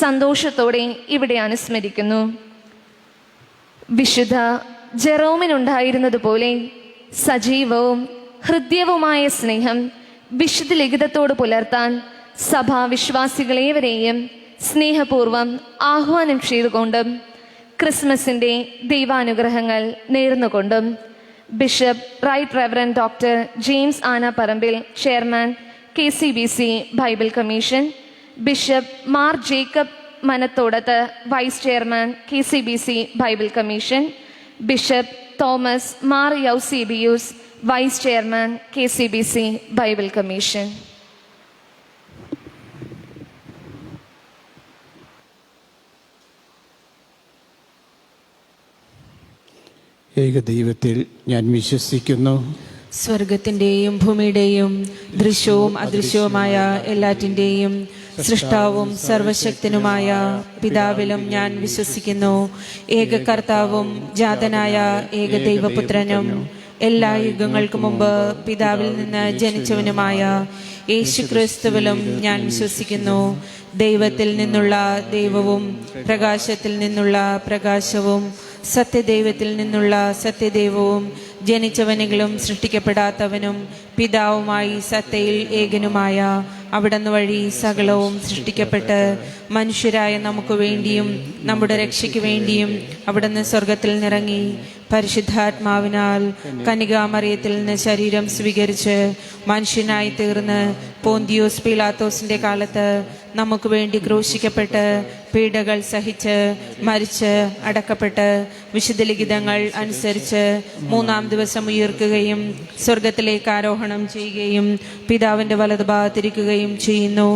സന്തോഷത്തോടെ ഇവിടെ അനുസ്മരിക്കുന്നു. വിശുദ്ധ ജെറോമിനുണ്ടായിരുന്നതുപോലെ സജീവവും ഹൃദ്യവുമായ സ്നേഹം വിശുദ്ധ ലിഖിതത്തോട് പുലർത്താൻ സഭാവിശ്വാസികളേവരെയും സ്നേഹപൂർവം ആഹ്വാനം ചെയ്തുകൊണ്ടും ക്രിസ്മസിന്റെ ദൈവാനുഗ്രഹങ്ങൾ നേർന്നുകൊണ്ടും bishop right reverend doctor James Anaparambil, chairman KCBC Bible commission, bishop Mar Jacob Manathodath, vice chairman KCBC Bible commission, bishop Thomas Mar Eusebius, vice chairman KCBC Bible commission. ഏകദൈവത്തിൽ ഞാൻ വിശ്വസിക്കുന്നു. സ്വർഗത്തിന്റെയും ഭൂമിയുടെയും ദൃശ്യവും അദൃശ്യവുമായ എല്ലാറ്റിൻ്റെയും സൃഷ്ടാവും സർവശക്തനുമായ പിതാവിലും ഞാൻ വിശ്വസിക്കുന്നു. ഏക കർത്താവും ജാതനായ ഏകദൈവപുത്രനും എല്ലാ യുഗങ്ങൾക്കു മുമ്പ് പിതാവിൽ നിന്ന് ജനിച്ചവനുമായ യേശുക്രിസ്തുവിലും ഞാൻ വിശ്വസിക്കുന്നു. ദൈവത്തിൽ നിന്നുള്ള ദൈവവും പ്രകാശത്തിൽ നിന്നുള്ള പ്രകാശവും സത്യദൈവത്തിൽ നിന്നുള്ള സത്യദൈവവും ജനിച്ചവനെങ്കിലും സൃഷ്ടിക്കപ്പെടാത്തവനും പിതാവുമായി സത്തയിൽ ഏകനുമായ അവിടുന്ന് വഴി സകലവും സൃഷ്ടിക്കപ്പെട്ട് മനുഷ്യരായ നമുക്ക് വേണ്ടിയും നമ്മുടെ രക്ഷയ്ക്ക് വേണ്ടിയും അവിടുന്ന് സ്വർഗത്തിൽ നിറങ്ങി പരിശുദ്ധാത്മാവിനാൽ കന്യകാമറിയത്തിൽ നിന്ന് ശരീരം സ്വീകരിച്ച് മനുഷ്യനായി തീർന്ന് പോന്തിയോസ് പീലാത്തോസിന്റെ കാലത്ത് നമുക്ക് വേണ്ടി ക്രൂശിക്കപ്പെട്ട് പീഡകൾ സഹിച്ച് മരിച്ച് അടക്കപ്പെട്ട് വിശുദ്ധ ലിഖിതങ്ങൾ അനുസരിച്ച് 3-ാം ദിവസം ഉയർക്കുകയും സ്വർഗത്തിലേക്ക് ആരോഹണം ആരോഹണം ചെയ്യുകയും പിതാവിൻ്റെ വലതുഭാഗത്തിരിക്കുകയും ചെയ്യുന്നു.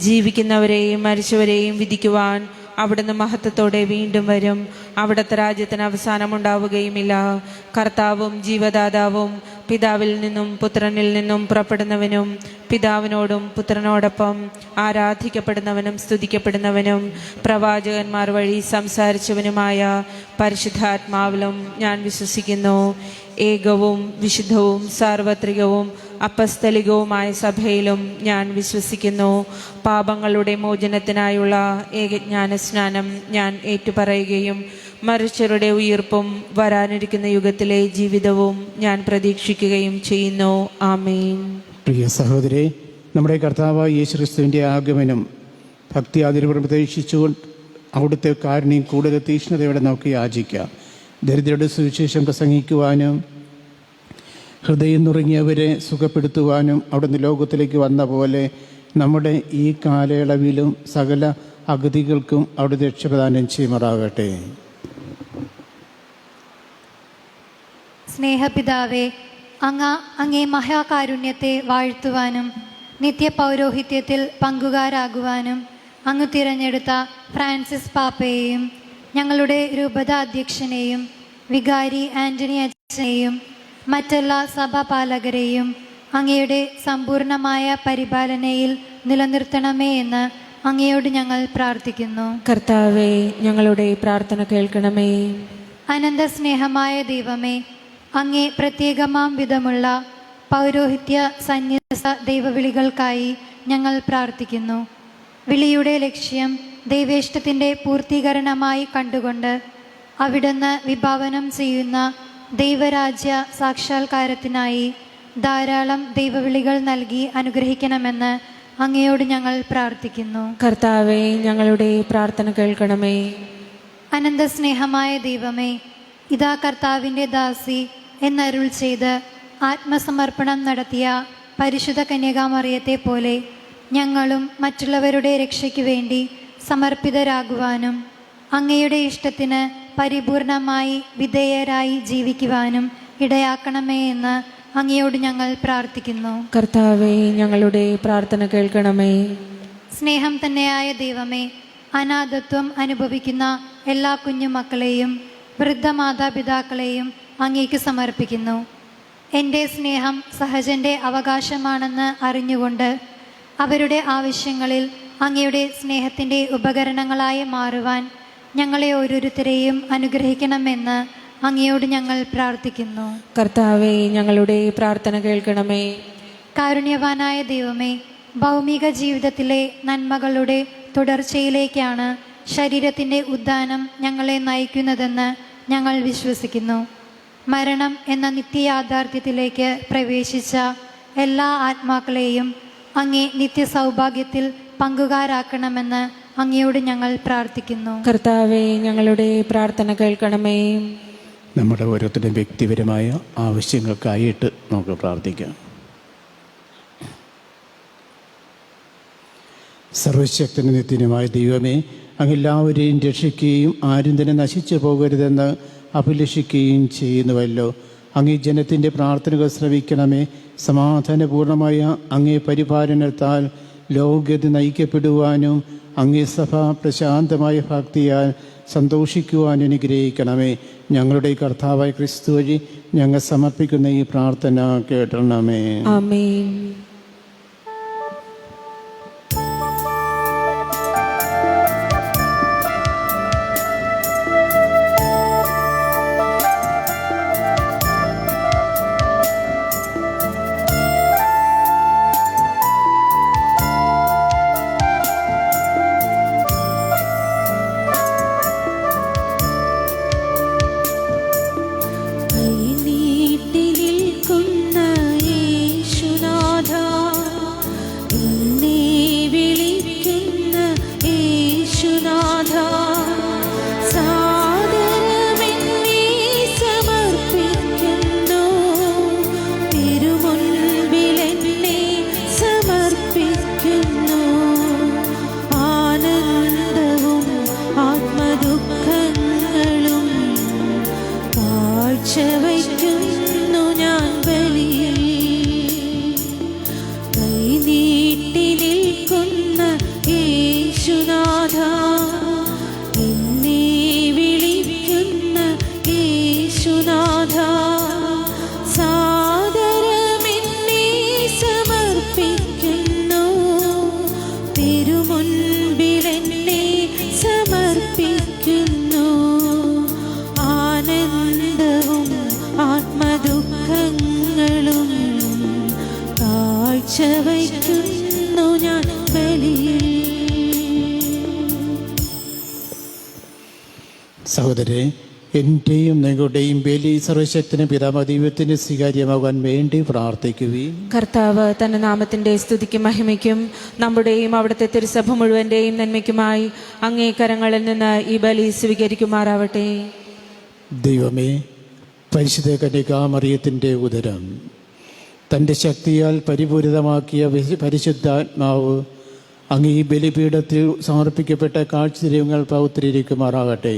ജീവിക്കുന്നവരെയും മരിച്ചവരെയും വിധിക്കുവാൻ അവിടുന്ന് മഹത്വത്തോടെ വീണ്ടും വരും. അവിടുത്തെ രാജ്യത്തിന് അവസാനമുണ്ടാവുകയുമില്ല. കർത്താവും ജീവദാതാവും പിതാവിൽ നിന്നും പുത്രനിൽ നിന്നും പുറപ്പെടുന്നവനും പിതാവിനോടും പുത്രനോടൊപ്പം ആരാധിക്കപ്പെടുന്നവനും സ്തുതിക്കപ്പെടുന്നവനും പ്രവാചകന്മാർ വഴി സംസാരിച്ചവനുമായ പരിശുദ്ധാത്മാവിലും ഞാൻ വിശ്വസിക്കുന്നു. ഏകവും വിശുദ്ധവും സാർവത്രികവും അപ്പസ്തലികവുമായ സഭയിലും ഞാൻ വിശ്വസിക്കുന്നു. പാപങ്ങളുടെ മോചനത്തിനായുള്ള ഏകജ്ഞാനസ്നാനം ഞാൻ ഏറ്റുപറയുകയും മരിച്ചവരുടെ ഉയിർപ്പും വരാനിരിക്കുന്ന യുഗത്തിലെ ജീവിതവും ഞാൻ പ്രതീക്ഷിക്കുകയും ചെയ്യുന്നു. ആമേൻ. പ്രിയ സഹോദരേ, നമ്മുടെ കർത്താവായ യേശുക്രിസ്തുവിൻ്റെ ആഗമനം ഭക്തി അതിരുപുറം പ്രതീക്ഷിച്ചുകൊണ്ട് അവിടുത്തെ കാരുണ്യം കൂടുതൽ തീക്ഷ്ണതയോടെ നമുക്ക് യാചിക്കാം. ദരിദ്രരുടെ സുവിശേഷം പ്രസംഗിക്കുവാനും ഹൃദയം നുറുങ്ങിയവരെ സുഖപ്പെടുത്തുവാനും അവിടുന്ന് ലോകത്തിലേക്ക് വന്ന പോലെ നമ്മുടെ ഈ കാലയളവിലും സകല അഗതികൾക്കും അവിടുത്തെ രക്ഷപ്രദാനം ചെയ്യുമാറാകട്ടെ. സ്നേഹപിതാവേ, അങ്ങേ മഹാകാരുണ്യത്തെ വാഴ്ത്തുവാനും നിത്യപൗരോഹിത്യത്തിൽ പങ്കുകാരാകുവാനും അങ്ങ് തിരഞ്ഞെടുത്ത ഫ്രാൻസിസ് പാപ്പയെയും ഞങ്ങളുടെ രൂപതാധ്യക്ഷനെയും വികാരി ആന്റണി അച്ഛനെയും മറ്റെല്ലാ സഭാപാലകരെയും അങ്ങയുടെ സമ്പൂർണമായ പരിപാലനയിൽ നിലനിർത്തണമേ എന്ന് അങ്ങയോട് ഞങ്ങൾ പ്രാർത്ഥിക്കുന്നു. കർത്താവേ, ഞങ്ങളുടെ പ്രാർത്ഥന കേൾക്കണമേ. അനന്ത സ്നേഹമായ ദൈവമേ, അങ്ങേ പ്രത്യേകമാം വിധമുള്ള പൗരോഹിത്യ സന്യാസ ദൈവവിളികൾക്കായി ഞങ്ങൾ പ്രാർത്ഥിക്കുന്നു. വിളിയുടെ ലക്ഷ്യം ദൈവേഷ്ടത്തിൻ്റെ പൂർത്തീകരണമായി കണ്ടുകൊണ്ട് അവിടുന്ന് വിഭാവനം ചെയ്യുന്ന ദൈവരാജ്യ സാക്ഷാത്കാരത്തിനായി ധാരാളം ദൈവവിളികൾ നൽകി അനുഗ്രഹിക്കണമെന്ന് അങ്ങയോട് ഞങ്ങൾ പ്രാർത്ഥിക്കുന്നു. കർത്താവേ, ഞങ്ങളുടെ പ്രാർത്ഥന കേൾക്കണമേ. അനന്ത സ്നേഹമായ ദൈവമേ, ഇതാ കർത്താവിൻ്റെ ദാസി എന്നരുൾ ചെയ്ത് ആത്മസമർപ്പണം നടത്തിയ പരിശുദ്ധ കന്യകാമറിയത്തെ പോലെ ഞങ്ങളും മറ്റുള്ളവരുടെ രക്ഷയ്ക്ക് വേണ്ടി സമർപ്പിതരാകുവാനും അങ്ങയുടെ ഇഷ്ടത്തിന് പരിപൂർണമായി വിധേയരായി ജീവിക്കുവാനും ഇടയാക്കണമേ എന്ന് അങ്ങയോട് ഞങ്ങൾ പ്രാർത്ഥിക്കുന്നു. കർത്താവേ, ഞങ്ങളുടെ പ്രാർത്ഥന കേൾക്കണമേ. സ്നേഹം തന്നെയായ ദൈവമേ, അനാഥത്വം അനുഭവിക്കുന്ന എല്ലാ കുഞ്ഞുമക്കളെയും വൃദ്ധ മാതാപിതാക്കളെയും അങ്ങേക്ക് സമർപ്പിക്കുന്നു. എൻ്റെ സ്നേഹം സഹജൻ്റെ അവകാശമാണെന്ന് അറിഞ്ഞുകൊണ്ട് അവരുടെ ആവശ്യങ്ങളിൽ അങ്ങയുടെ സ്നേഹത്തിൻ്റെ ഉപകരണങ്ങളായി മാറുവാൻ ഞങ്ങളെ ഓരോരുത്തരെയും അനുഗ്രഹിക്കണമെന്ന് അങ്ങയോട് ഞങ്ങൾ പ്രാർത്ഥിക്കുന്നു. കർത്താവേ, ഞങ്ങളുടെ പ്രാർത്ഥന കേൾക്കണമേ. കാരുണ്യവാനായ ദൈവമേ, ഭൗമിക ജീവിതത്തിലെ നന്മകളുടെ തുടർച്ചയിലേക്കാണ് ശരീരത്തിൻ്റെ ഉദ്ധാനം ഞങ്ങളെ നയിക്കുന്നതെന്ന് ഞങ്ങൾ വിശ്വസിക്കുന്നു. മരണം എന്ന നിത്യയാഥാർത്ഥ്യത്തിലേക്ക് പ്രവേശിച്ച എല്ലാ ആത്മാക്കളെയും അങ്ങേ നിത്യസൗഭാഗ്യത്തിൽ പങ്കുകാരാക്കണമെന്ന് അങ്ങയോട് ഞങ്ങൾ പ്രാർത്ഥിക്കുന്നു. കർത്താവേ, ഞങ്ങളുടെ പ്രാർത്ഥന കേൾക്കണമേ. നമ്മുടെ ഓരോരുത്തരുടെയും വ്യക്തിപരമായ ആവശ്യങ്ങൾക്കായിട്ട് നമുക്ക് പ്രാർത്ഥിക്കാം. സർവശക്തനും നിത്യനുമായ ദൈവമേ, അങ്ങെല്ലാവരെയും രക്ഷിക്കുകയും ആരും തന്നെ നശിച്ചു പോകരുതെന്ന് അഭിലഷിക്കുകയും ചെയ്യുന്നുവല്ലോ. അങ്ങേ ജനത്തിൻ്റെ പ്രാർത്ഥനകൾ ശ്രവിക്കണമേ. സമാധാനപൂർണമായ അങ്ങേ പരിപാലനത്താൽ ലോകഗതി നയിക്കപ്പെടുവാനും അങ്ങേ സഭ പ്രശാന്തമായ ഭക്തിയാൽ സന്തോഷിക്കുവാൻ അനുഗ്രഹിക്കണമേ. ഞങ്ങളുടെ കർത്താവായ ക്രിസ്തു വഴി ഞങ്ങൾ സമർപ്പിക്കുന്ന ഈ പ്രാർത്ഥന കേട്ടണമേ. ആമേൻ. നീട്ടി നിൽക്കുന്ന യേശുനാഥ കാഴ്ചവയ്ക്കുന്നു ഞാൻ ബലിയിൽ. സഹോദരരെ, എൻ്റെയും നിങ്ങളുടെയും ബലി സർവശക്തന് പിതാമഹ ദൈവത്തിന് സ്വീകാര്യമാകാൻ വേണ്ടി പ്രാർത്ഥിക്കുകയും കർത്താവ് തന്റെ നാമത്തിന്റെ സ്തുതിക്കും മഹിമയ്ക്കും നമ്മുടെയും അവിടുത്തെ തിരുസഭ മുഴുവന്റെയും നന്മയ്ക്കുമായി അങ്ങേ കരങ്ങളിൽ നിന്ന് ഈ ബലി സ്വീകരിക്കുമാറാവട്ടെ. ദൈവമേ, പരിശുദ്ധ കന്യകാമറിയത്തിൻ്റെ ഉദരം തൻ്റെ ശക്തിയാൽ പരിപൂരിതമാക്കിയ പരിശുദ്ധാത്മാവ് അങ്ങ് ഈ ബലിപീഠത്തിൽ സമർപ്പിക്കപ്പെട്ട കാഴ്ചദ്രവ്യങ്ങൾ പൗത്രീകരിക്കുമാറാകട്ടെ.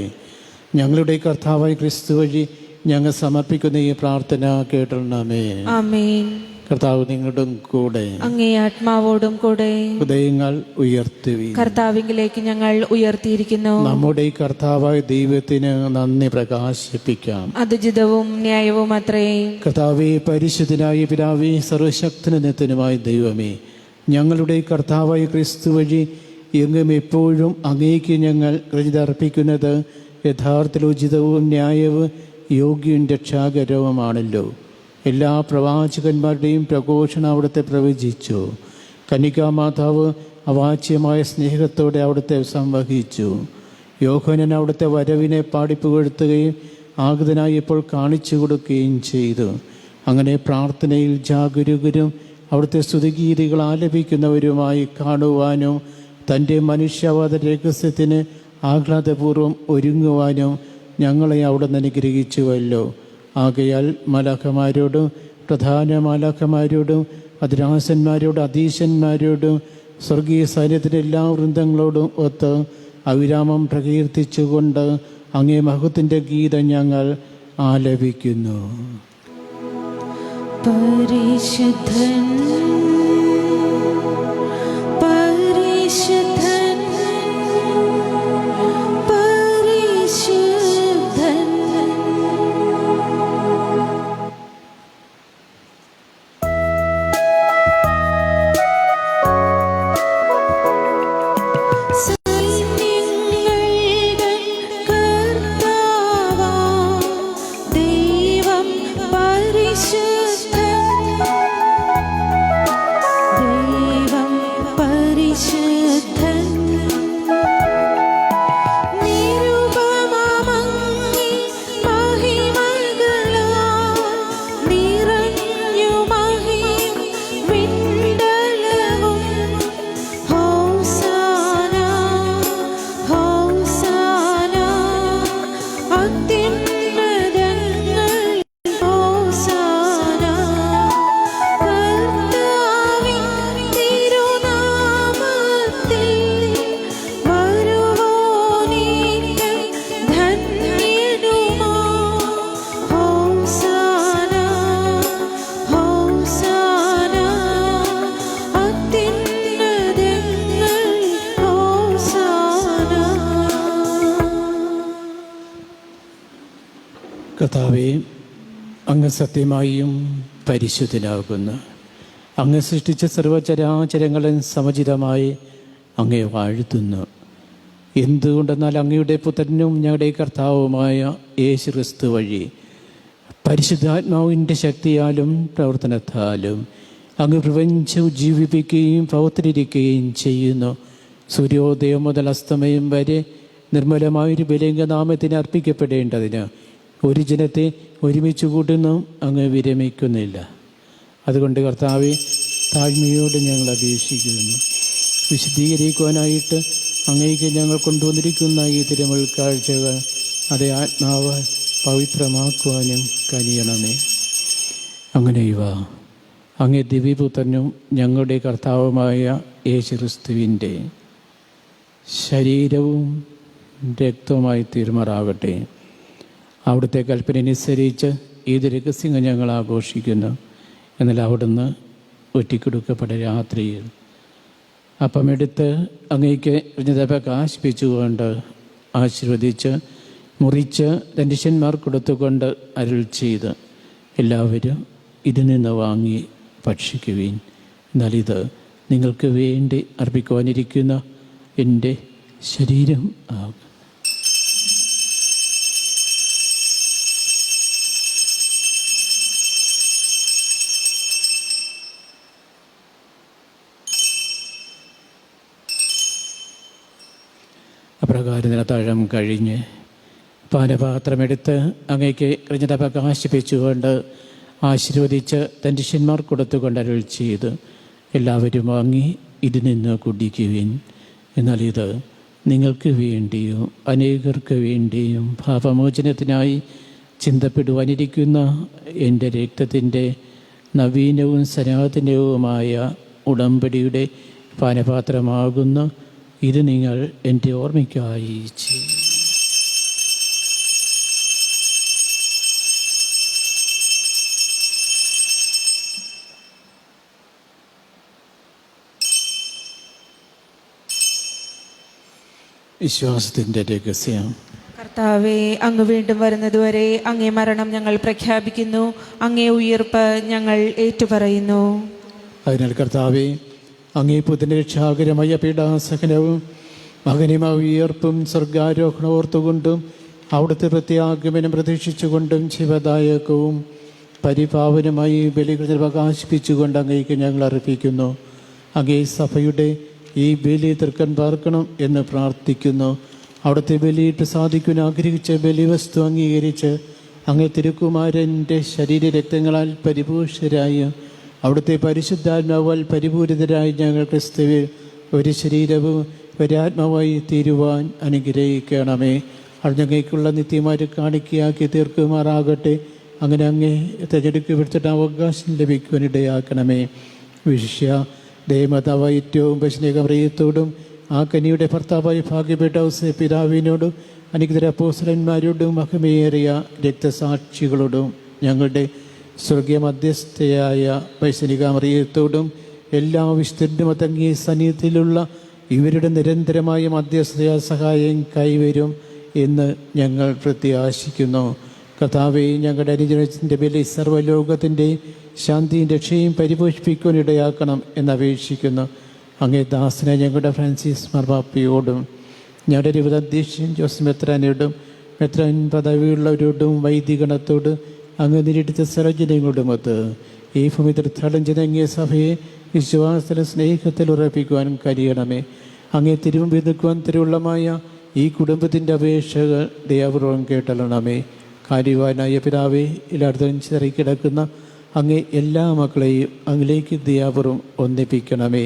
ഞങ്ങളുടെ കർത്താവായ ക്രിസ്തു വഴി ഞങ്ങൾ സമർപ്പിക്കുന്ന ഈ പ്രാർത്ഥന കേട്ടണമേ. ആമേൻ. കർത്താവ് നിങ്ങളുടെ കൂടെ, അങ്ങേ ആത്മാവോടും കൂടെ. ഹൃദയങ്ങൾ ഉയർത്തുവി. കർത്താവിലേക്ക് ഞങ്ങൾ ഉയർത്തിയിരിക്കുന്നു. നമ്മുടെ കർത്താവായ ദൈവത്തിന് നന്ദി പ്രകാശിപ്പിക്കാം. അതുചിതവും ന്യായവും അത്രേ. കർത്താവേ, പരിശുദ്ധനായ പിതാവേ, സർവശക്തനുമായ ദൈവമേ, ഞങ്ങളുടെ കർത്താവായ ക്രിസ്തു വഴി എങ്ങും എപ്പോഴും അങ്ങേക്ക് ഞങ്ങൾ കൃതജ്ഞതർപ്പിക്കുന്നത് യഥാർത്ഥത്തിൽ ഉചിതവും ന്യായവും യോഗ്യവും രക്ഷാകരവുമാണല്ലോ. എല്ലാ പ്രവാചകന്മാരുടെയും പ്രഘോഷണം അവിടുത്തെ പ്രവചിച്ചു. കന്യകാമാതാവ് അവാച്യമായ സ്നേഹത്തോടെ അവിടുത്തെ സംവഹിച്ചു. യോഹന്നാൻ അവിടുത്തെ വരവിനെ പാടിപ്പുകഴ്ത്തുകയും ആഗതനായി ഇപ്പോൾ കാണിച്ചു കൊടുക്കുകയും ചെയ്തു. അങ്ങനെ പ്രാർത്ഥനയിൽ ജാഗരൂകരും അവിടുത്തെ സ്തുതിഗീതികൾ ആലപിക്കുന്നവരുമായി കാണുവാനും തൻ്റെ മനുഷ്യാവതാര രഹസ്യത്തിന് ആഹ്ലാദപൂർവ്വം ഒരുങ്ങുവാനും ഞങ്ങളെ അവിടുന്ന് അനുഗ്രഹിച്ചുവല്ലോ. ആകയാൽ മാലാഖമാരോടും പ്രധാന മാലാഖമാരോടും അതിരാസന്മാരോടും അധീശന്മാരോടും സ്വർഗീയ സൈന്യത്തിൻ്റെ എല്ലാ വൃന്ദങ്ങളോടും ഒത്ത് അവിരാമം പ്രകീർത്തിച്ചുകൊണ്ട് അങ്ങേ മഹത്വത്തിൻ്റെ ഗീതം ഞങ്ങൾ ആലപിക്കുന്നു. പരിശുദ്ധൻ പരിശുദ്ധൻ പരിശുദ്ധൻ. സൈന്യങ്ങളുടെ കർത്താവാം ദൈവം പരിശുദ്ധൻ. ദൈവം പരിശുദ്ധൻ. നിരുപമമങ്ങി മഹിമകളാൽ നിറഞ്ഞു മഹിം വിണ്ടലവും. ഹോസാന ഹോസാന അത്യുന്നതങ്ങളിൽ ഹോസാന. കർത്താവിൻ തിരുനാമത്തിൽ വരുവോനേറ്റം ധന്യനുമാ. ഹോസാന ഹോസാന അത്യുന്നതങ്ങളിൽ ഹോസാന. കർത്താവേ, അങ്ങ് സത്യമായും പരിശുദ്ധനാകുന്നു. അങ്ങ് സൃഷ്ടിച്ച സർവചരാചരങ്ങളും സമചിതമായി അങ്ങേ വാഴ്ത്തുന്നു. എന്തുകൊണ്ടെന്നാൽ അങ്ങയുടെ പുത്രനും ഞങ്ങളുടെ കർത്താവുമായ യേശു ക്രിസ്തു വഴി പരിശുദ്ധാത്മാവിൻ്റെ ശക്തിയാലും പ്രവർത്തനത്താലും അങ്ങ് പ്രപഞ്ചം ജീവിപ്പിക്കുകയും പ്രവർത്തിരിക്കുകയും ചെയ്യുന്നു. സൂര്യോദയം മുതൽ അസ്തമയം വരെ നിർമ്മലമായൊരു ബലിംഗനാമത്തിന് അർപ്പിക്കപ്പെടേണ്ടതിന് ഒരു ജനത്തെ ഒരുമിച്ച് കൂട്ടുന്നു അങ്ങ് വിരമിക്കുന്നില്ല. അതുകൊണ്ട് കർത്താവെ, താഴ്മയോട് ഞങ്ങൾ അപേക്ഷിക്കുന്നു. വിശദീകരിക്കുവാനായിട്ട് അങ്ങേക്ക് ഞങ്ങൾ കൊണ്ടുവന്നിരിക്കുന്ന ഈ തിരുമുൾ കാഴ്ചകൾ അതേ ആത്മാവാൽ പവിത്രമാക്കുവാനും കനിയണമേ. അങ്ങനെ ഇവ അങ്ങേ ദിവ്യപുത്രനും ഞങ്ങളുടെ കർത്താവുമായ യേശു ക്രിസ്തുവിൻ്റെ ശരീരവും രക്തവുമായി തീരുമാറാകട്ടെ. അവിടുത്തെ കൽപ്പന അനുസരിച്ച് ഏത് രഹസ്യങ്ങൾ ഞങ്ങൾ ആഘോഷിക്കുന്നു. എന്നാൽ അവിടുന്ന് ഒറ്റിക്കൊടുക്കപ്പെട്ട രാത്രിയിൽ അപ്പമെടുത്ത് അങ്ങേക്ക് കൃതജ്ഞത പ്രകാശിപ്പിച്ചുകൊണ്ട് ആശീർവദിച്ച് മുറിച്ച് തൻ്റെ ശിഷ്യന്മാർ കൊടുത്തുകൊണ്ട് അരുൾ ചെയ്ത്, എല്ലാവരും ഇതിൽ നിന്ന് വാങ്ങി ഭക്ഷിക്കുവിൻ. എന്നാൽ ഇത് നിങ്ങൾക്ക് വേണ്ടി അർപ്പിക്കുവാനിരിക്കുന്ന എൻ്റെ ശരീരം ആകും. അപ്രകാരം അത്താഴം കഴിഞ്ഞ് പാനപാത്രമെടുത്ത് അങ്ങേക്ക് കൃതജ്ഞത പ്രകാശിപ്പിച്ചുകൊണ്ട് ആശീർവദിച്ച് തൻ്റെ ശിഷ്യന്മാർ കൊടുത്തുകൊണ്ട് അരുൾ ചെയ്ത്, എല്ലാവരും വാങ്ങി ഇതിൽ നിന്ന് കുടിക്കുവിൻ. എന്നാൽ ഇത് നിങ്ങൾക്ക് വേണ്ടിയും അനേകർക്ക് വേണ്ടിയും പാപമോചനത്തിനായി ചിന്തപ്പെടുവാനിരിക്കുന്ന എൻ്റെ രക്തത്തിൻ്റെ നവീനവും സനാതനവുമായ ഉടമ്പടിയുടെ പാനപാത്രമാകുന്ന ഇത് നിങ്ങൾ എൻ്റെ ഓർമ്മയ്ക്കായി ചെയ്യും. വിശ്വാസത്തിൻ്റെ രഹസ്യം. കർത്താവെ, അങ്ങ് വീണ്ടും വരുന്നതുവരെ അങ്ങേ മരണം ഞങ്ങൾ പ്രഖ്യാപിക്കുന്നു, അങ്ങേ ഉയിർപ്പ് ഞങ്ങൾ ഏറ്റുപറയുന്നു. അതിനാൽ കർത്താവെ, അങ്ങേ പുനരക്ഷാകരമായ പീഡാസഹനവും മകനിമായ ഉയർപ്പും സ്വർഗാരോഹണം ഓർത്തുകൊണ്ടും അവിടുത്തെ പ്രത്യാഗമനം പ്രതീക്ഷിച്ചുകൊണ്ടും ശിവദായകവും പരിപാവനമായി ബലികൃതർ പ്രകാശിപ്പിച്ചുകൊണ്ട് അങ്ങേക്ക് ഞങ്ങൾ അർപ്പിക്കുന്നു. അങ്ങേ സഭയുടെ ഈ ബലി തൃക്കൻ പാർക്കണം എന്ന് പ്രാർത്ഥിക്കുന്നു. അവിടുത്തെ ബലിയിട്ട് സാധിക്കുവാൻ ആഗ്രഹിച്ച ബലിവസ്തു അംഗീകരിച്ച് അങ്ങേ തിരുക്കുമാരൻ്റെ ശരീരരക്തങ്ങളാൽ പരിപൂഷിതരായ അവിടുത്തെ പരിശുദ്ധാത്മാവാൽ പരിപൂരിതരായി ഞങ്ങൾ ക്രിസ്തുവിൽ ഒരു ശരീരവും ഒരാത്മാവായി തീരുവാൻ അനുഗ്രഹിക്കണമേ. അത് ഞങ്ങൾക്കുള്ള നിത്യമാര് കാണിക്കയാക്കി തീർക്കുമാറാകട്ടെ. അങ്ങനെ അങ്ങേ തെരഞ്ഞെടുക്കപ്പെടുത്തിട്ട് അവകാശം ലഭിക്കുവാനിടയാക്കണമേ. വിശിഷ്യ ദേവമാതാവായ ഏറ്റവും സ്നേഹപ്രിയത്തോടും ആ കനിയുടെ ഭർത്താവായി ഭാഗ്യപ്പെട്ട ഔസേപ്പ് പിതാവിനോടും അനുഗ്രഹ അപ്പോസ്തലന്മാരോടും മഹിമയേറിയ രക്തസാക്ഷികളോടും ഞങ്ങളുടെ സ്വർഗീയ മധ്യസ്ഥയായ വൈസ്നികാമറിയത്തോടും എല്ലാ വിശുദ്ധരും തങ്ങിയ സന്നിധിയിലുള്ള ഇവരുടെ നിരന്തരമായ മധ്യസ്ഥ സഹായം കൈവരും എന്ന് ഞങ്ങൾ പ്രത്യാശിക്കുന്നു. കർത്താവേ, ഞങ്ങളുടെ അനുജനത്തിൻ്റെ ബലി സർവ്വലോകത്തിൻ്റെ ശാന്തിയും രക്ഷയും പരിപോഷിപ്പിക്കുവാനിടയാക്കണം എന്നപേക്ഷിക്കുന്നു. അങ്ങേ ദാസനെ ഞങ്ങളുടെ ഫ്രാൻസിസ് മാർപ്പാപ്പയോടും ഞങ്ങളുടെ രൂപത അധ്യക്ഷൻ ജോസ് മെത്രാനോടും മെത്രാൻ പദവിയുള്ളവരോടും വൈദികണത്തോട് അങ്ങ് നേരിടുത്ത സർവജനങ്ങളോടുമൊത്ത് ഈ ഭൂമി തീർത്ഥാടനം ചെയ്തങ്ങിയ സഭയെ വിശ്വാസത്തിലും സ്നേഹത്തിൽ ഉറപ്പിക്കുവാൻ കഴിയണമേ. അങ്ങേ തിരുമുമ്പിൽ നിൽക്കുവാൻ തിരുവുള്ളമായ ഈ കുടുംബത്തിൻ്റെ അപേക്ഷകൾ ദയാപൂർവം കേട്ടല്ലണമേ. കാര്യവാനായ പിതാവേ, എല്ലായിടത്തും ചിതറിക്കിടക്കുന്ന അങ്ങേ എല്ലാ മക്കളെയും അങ്ങിലേക്ക് ദയാപൂർവം ഒന്നിപ്പിക്കണമേ.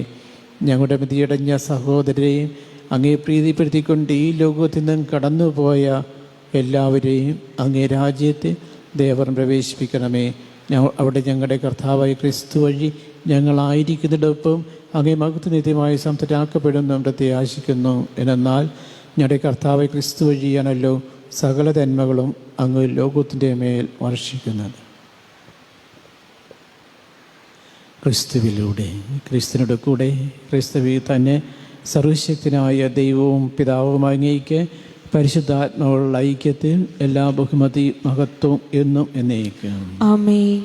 ഞങ്ങളുടെ മിതിയടഞ്ഞ സഹോദരരെയും അങ്ങേ പ്രീതിപ്പെടുത്തിക്കൊണ്ട് ഈ ലോകത്തിൽ നിന്നും കടന്നുപോയ എല്ലാവരെയും അങ്ങേ രാജ്യത്തെ ദൈവം പ്രവേശിപ്പിക്കണമേ. അവിടെ ഞങ്ങളുടെ കർത്താവായ ക്രിസ്തു വഴി ഞങ്ങളായിരിക്കുന്നതിനൊപ്പം അങ്ങേ മഹത്വനിത്യമായി സംതൃപ്തരാക്കപ്പെടുന്നു പ്രത്യാശിക്കുന്നു. എന്നാൽ ഞങ്ങളുടെ കർത്താവായ ക്രിസ്തു വഴിയാണല്ലോ സകല നന്മകളും അങ്ങ് ലോകത്തിൻ്റെ മേൽ വർഷിക്കുന്നത്. ക്രിസ്തുവിലൂടെ ക്രിസ്തുവിനോട് കൂടെ ക്രിസ്തുവിൽ തന്നെ സർവശക്തനായ ദൈവവും പിതാവുമായി അങ്ങേക്ക് പരിശുദ്ധാത്മാവുള്ള ഐക്യത്തിൽ എല്ലാ ബഹുമതി മഹത്വവും എന്നും എന്നേക്കും ആമേൻ.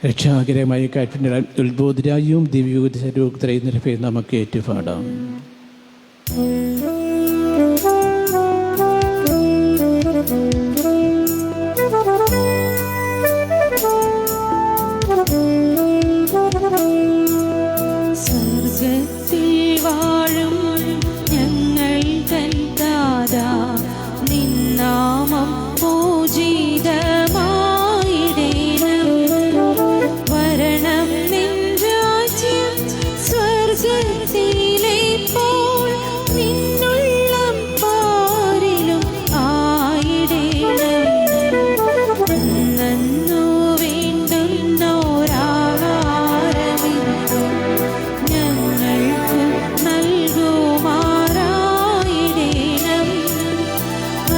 രക്ഷാകരമായ കാറ്റിൻ്റെ ഉത്ബോധരായും ദിവ്യോധരൂപത്രയും നിരപ്പേ നമുക്ക് ഏറ്റുപാടാം. സ്വർഗത്തിൽ വാഴും ഞങ്ങൾ തൻ ദാതാ, നിന്നാമം പൂജിതമായിടേണം. വരണം നിൻ രാജ്യം സ്വർഗത്തിലെ പോൽ നിന്നുള്ളം പാരിലും ആയിടേണം. നന്നു വേണ്ടുന്നോരാഹാരമിന്നു ഞങ്ങൾക്ക് നൽകുമാറായിടേണം.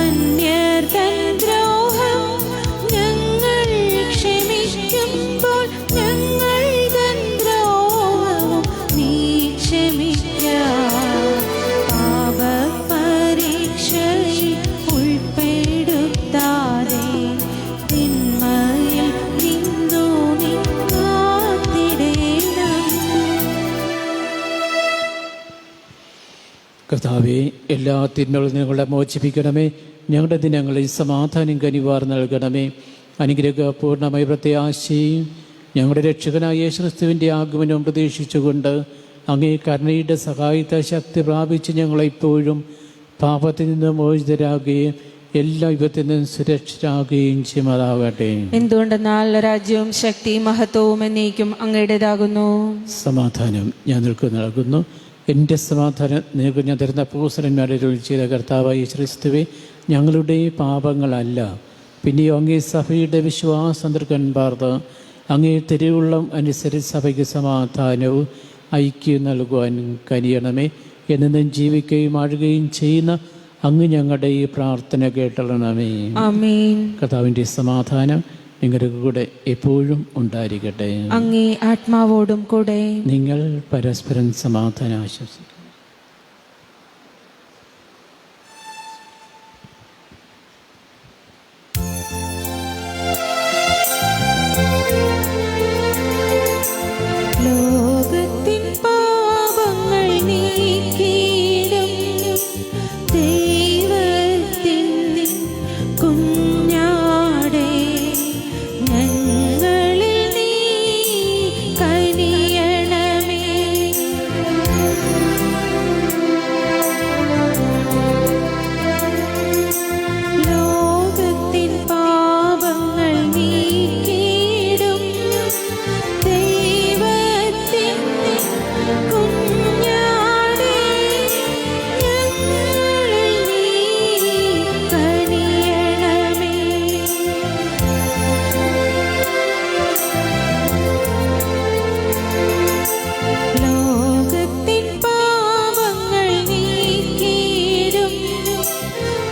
അന്യർ തൻ ദ്രോഹം ഞങ്ങൾ ക്ഷമിക്കുമ്പോൾ ഞങ്ങൾ തൻ ദ്രോഹവും നീ ക്ഷമിക്ക. പാപപരീക്ഷയിൽ ഉൾപ്പെടുത്താതെ തിന്മയിൽ നിന്നു നീ കാത്തിടേണം. കർത്താവേ, എല്ലാ തിന്മകളിൽ നിങ്ങളെ മോചിപ്പിക്കണമേ. ഞങ്ങളുടെ ദിനങ്ങളിൽ സമാധാനം കനിവാർ നൽകണമേ. അനുഗ്രഹപൂർണ്ണമായ പ്രത്യാശയും ഞങ്ങളുടെ രക്ഷകനായ യേശുക്രിസ്തുവിൻ്റെ ആഗമനവും പ്രതീക്ഷിച്ചുകൊണ്ട് അങ്ങേ കരുണയുടെ സഹായത്തെ ശക്തി പ്രാപിച്ച് ഞങ്ങളെപ്പോഴും പാപത്തിൽ നിന്ന് മോചിതരാകുകയും എല്ലാ വിപത്തിൽ നിന്നും സുരക്ഷിതരാകുകയും ചെയ്യുമാറാകട്ടെ. എന്തുകൊണ്ടെന്നാൽ രാജ്യവും ശക്തിയും മഹത്വവും എന്നേക്കും അങ്ങയുടേതാകുന്നു. സമാധാനം ഞാൻ നിൽക്കു നൽകുന്നു. എൻ്റെ സമാധാനം നിങ്ങൾക്ക് ഞാൻ തരുന്ന അപ്പോസ്തലന്മാരെ അരുളി ചെയ്ത കർത്താവായ ക്രിസ്തുവേ, ഞങ്ങളുടെ പാപങ്ങളല്ല പിന്നെയോ അങ്ങേ സഭയുടെ വിശ്വാസം പാർത്ത് അങ്ങേ തിരുവുള്ളം അനുസരിച്ച് സഭയ്ക്ക് സമാധാനവും ഐക്യവും നൽകുവാൻ കനിയണമേ. എന്നും ജീവിക്കുകയും ആഴുകയും ചെയ്യുന്ന അങ്ങ് ഞങ്ങളുടെ ഈ പ്രാർത്ഥന കേട്ടണമേ. ആമേൻ. കർത്താവിൻ്റെ സമാധാനം നിങ്ങളുടെ കൂടെ എപ്പോഴും ഉണ്ടായിരിക്കട്ടെ. അങ്ങേ ആത്മാവോടും കൂടെ. നിങ്ങൾ പരസ്പരം സമാധാനം ആശംസിക്കും. ലോകത്തിൻ പാപങ്ങൾ നീക്കിയിടും ദൈവത്തിൻ കുഞ്ഞാടേ, ഞങ്ങളിൽ നീ കനിയണമേ. ലോകത്തിൻ പാപങ്ങൾ നീക്കിയിടും ദൈവത്തിൻ കുഞ്ഞാടേ, ഞങ്ങളിൽ നീ കനിയണമേ. ലോകത്തിൻ പാപങ്ങൾ നീക്കിയിടും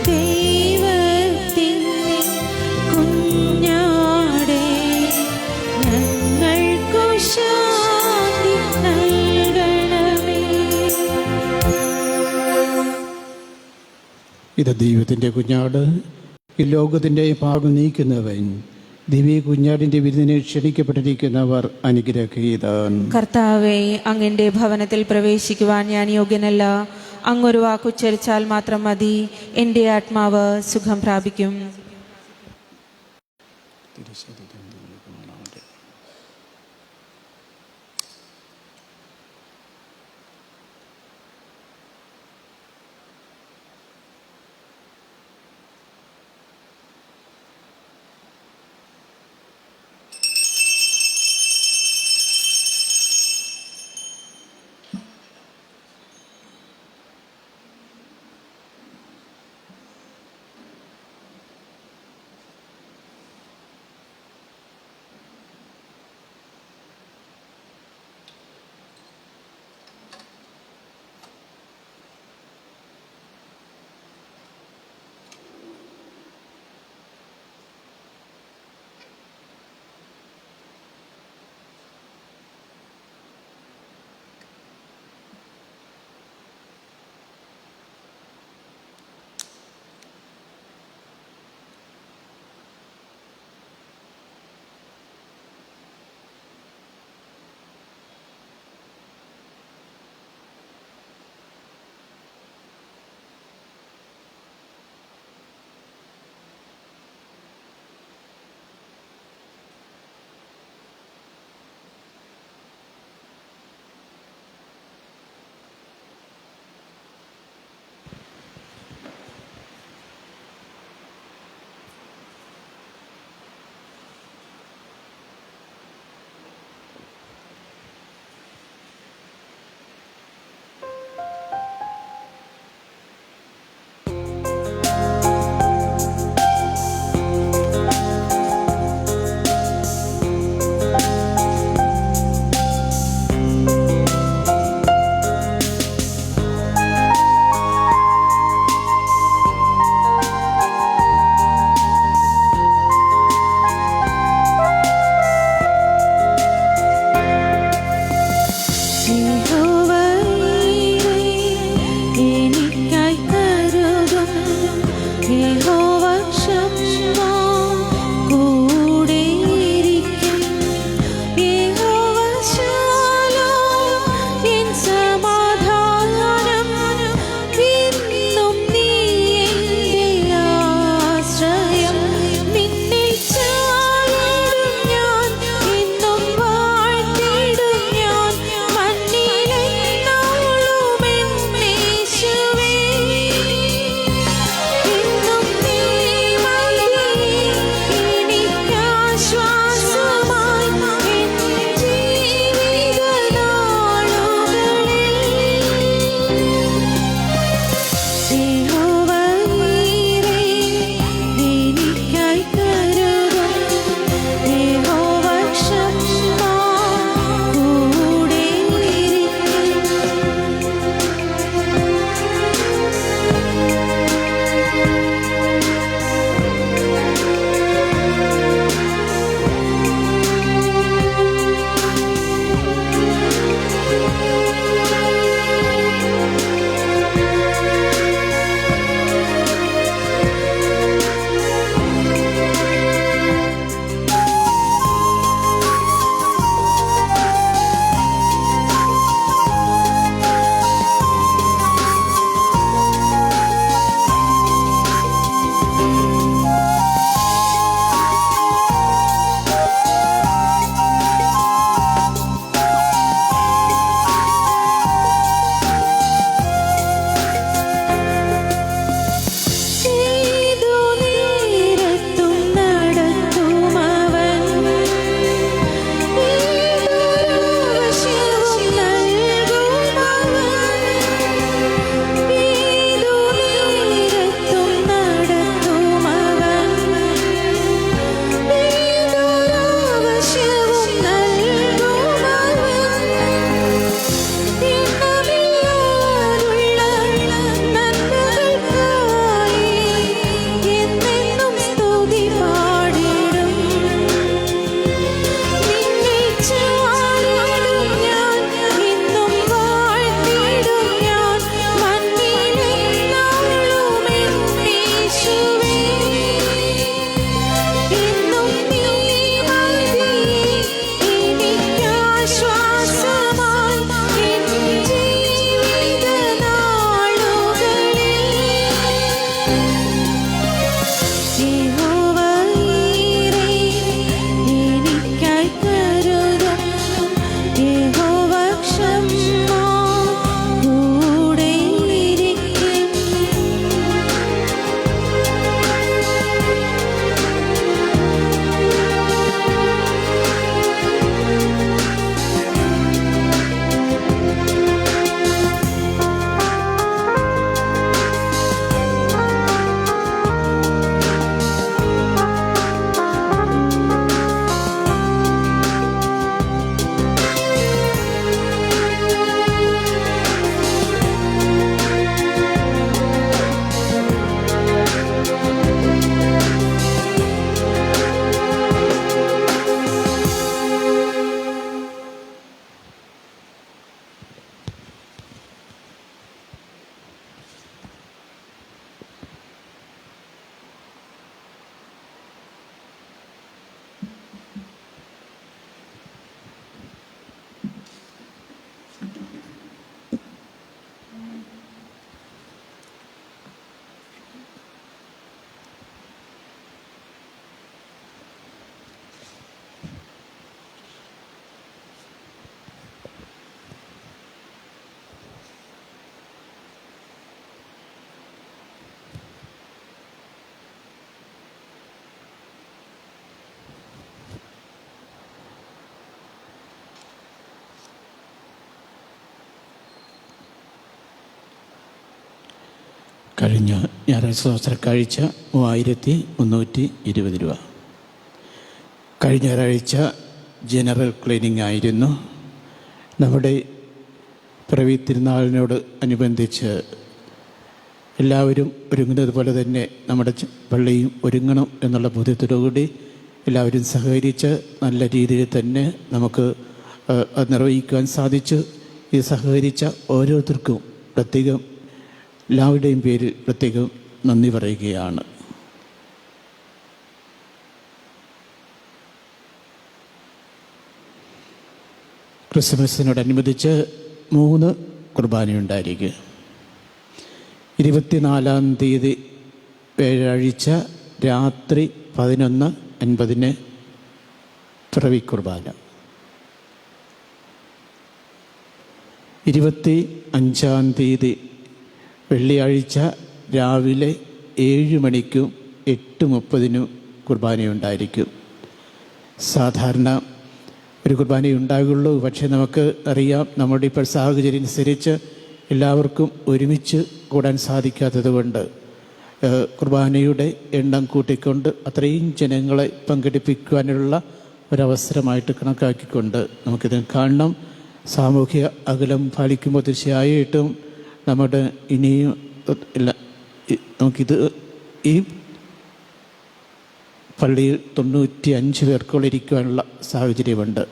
ദൈവത്തിൻ കുഞ്ഞാടേ, ഞങ്ങൾക്കു ശാന്തി നൽകണമേ. ഇത് ദൈവത്തിൻ്റെ കുഞ്ഞാട്, ഈ ലോകത്തിൻ്റെ പാപം നീക്കുന്നവൻ. ദിവ്യ കുഞ്ഞാടിൻ്റെ വിരുന്നിനെ ക്ഷണിക്കപ്പെട്ടിരിക്കുന്നവർ അനുഗ്രഹീതൻ. കർത്താവേ, അങ്ങന്റെ ഭവനത്തിൽ പ്രവേശിക്കുവാൻ ഞാൻ യോഗ്യനല്ല. അങ്ങൊരു വാക്കുച്ചരിച്ചാൽ മാത്രം മതി, എൻ്റെ ആത്മാവ് സുഖം പ്രാപിക്കും. കഴിഞ്ഞ ഞായറാഴ്ച ദിവസക്കാഴ്ച 3320 രൂപ. കഴിഞ്ഞ ഞായറാഴ്ച ജനറൽ ക്ലീനിങ് ആയിരുന്നു. നമ്മുടെ പിറവി തിരുനാളിനോട് അനുബന്ധിച്ച് എല്ലാവരും ഒരുങ്ങുന്നത് പോലെ തന്നെ നമ്മുടെ പള്ളിയും ഒരുങ്ങണം എന്നുള്ള ബോധ്യത്തോടുകൂടി എല്ലാവരും സഹകരിച്ച് നല്ല രീതിയിൽ തന്നെ നമുക്ക് അത് നിർവഹിക്കുവാൻ സാധിച്ചു. ഈ സഹകരിച്ച ഓരോരുത്തർക്കും പ്രത്യേകം എല്ലാവരുടെയും പേരിൽ പ്രത്യേകം നന്ദി പറയുകയാണ്. ക്രിസ്മസിനോടനുബന്ധിച്ച് 3 കുർബാനയുണ്ടായിരിക്കും. 24-ാം തീയതി വ്യാഴാഴ്ച രാത്രി 11:50 പിറവി കുർബാന. 25-ാം തീയതി വെള്ളിയാഴ്ച രാവിലെ 7 മണിക്കും 8:30 കുർബാനയുണ്ടായിരിക്കും. സാധാരണ ഒരു കുർബാനയുണ്ടാകുള്ളൂ. പക്ഷേ നമുക്ക് അറിയാം, നമ്മുടെ ഇപ്പോൾ സാഹചര്യം അനുസരിച്ച് എല്ലാവർക്കും ഒരുമിച്ച് കൂടാൻ സാധിക്കാത്തത് കൊണ്ട് കുർബാനയുടെ എണ്ണം കൂട്ടിക്കൊണ്ട് അത്രയും ജനങ്ങളെ പങ്കെടുപ്പിക്കുവാനുള്ള ഒരവസരമായിട്ട് കണക്കാക്കിക്കൊണ്ട് നമുക്കിത് കാണണം. സാമൂഹ്യ അകലം പാലിക്കുമ്പോൾ തീർച്ചയായിട്ടും നമ്മുടെ ഇനിയും നമുക്കിത് ഈ പള്ളിയിൽ 95 പേർക്കോളം ഇരിക്കുവാനുള്ള സാഹചര്യമുണ്ട്.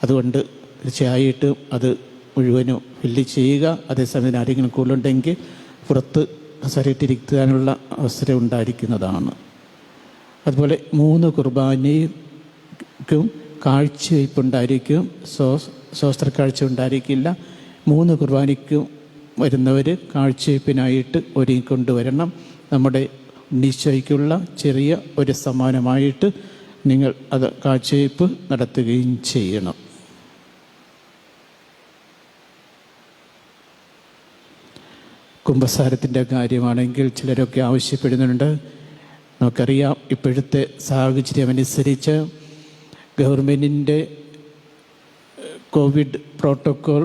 അതുകൊണ്ട് തീർച്ചയായിട്ടും അത് മുഴുവനും ഫില്ല് ചെയ്യുക. അതേസമയം ആരെങ്കിലും കൂടുതലുണ്ടെങ്കിൽ പുറത്ത് കസരയിട്ടിരിക്കാനുള്ള അവസരം ഉണ്ടായിരിക്കുന്നതാണ്. അതുപോലെ 3 കുർബാനയ്ക്കും കാഴ്ചവയ്പ്പുണ്ടായിരിക്കും. സ്വസ്ത്രക്കാഴ്ച ഉണ്ടായിരിക്കില്ല. 3 കുർബാനയ്ക്കും വരുന്നവർ കാഴ്ചവയ്പ്പിനായിട്ട് ഒരുങ്ങിക്കൊണ്ടുവരണം. നമ്മുടെ ഉണ്ണീശോയ്ക്കുള്ള ചെറിയ ഒരു സമ്മാനമായിട്ട് നിങ്ങൾ അത് കാഴ്ചവയ്പ്പ് നടത്തുകയും ചെയ്യണം. കുമ്പസാരത്തിൻ്റെ കാര്യമാണെങ്കിൽ ചിലരൊക്കെ ആവശ്യപ്പെടുന്നുണ്ട്. നമുക്കറിയാം, ഇപ്പോഴത്തെ സാഹചര്യം അനുസരിച്ച് ഗവൺമെൻറ്റിൻ്റെ കോവിഡ് പ്രോട്ടോക്കോൾ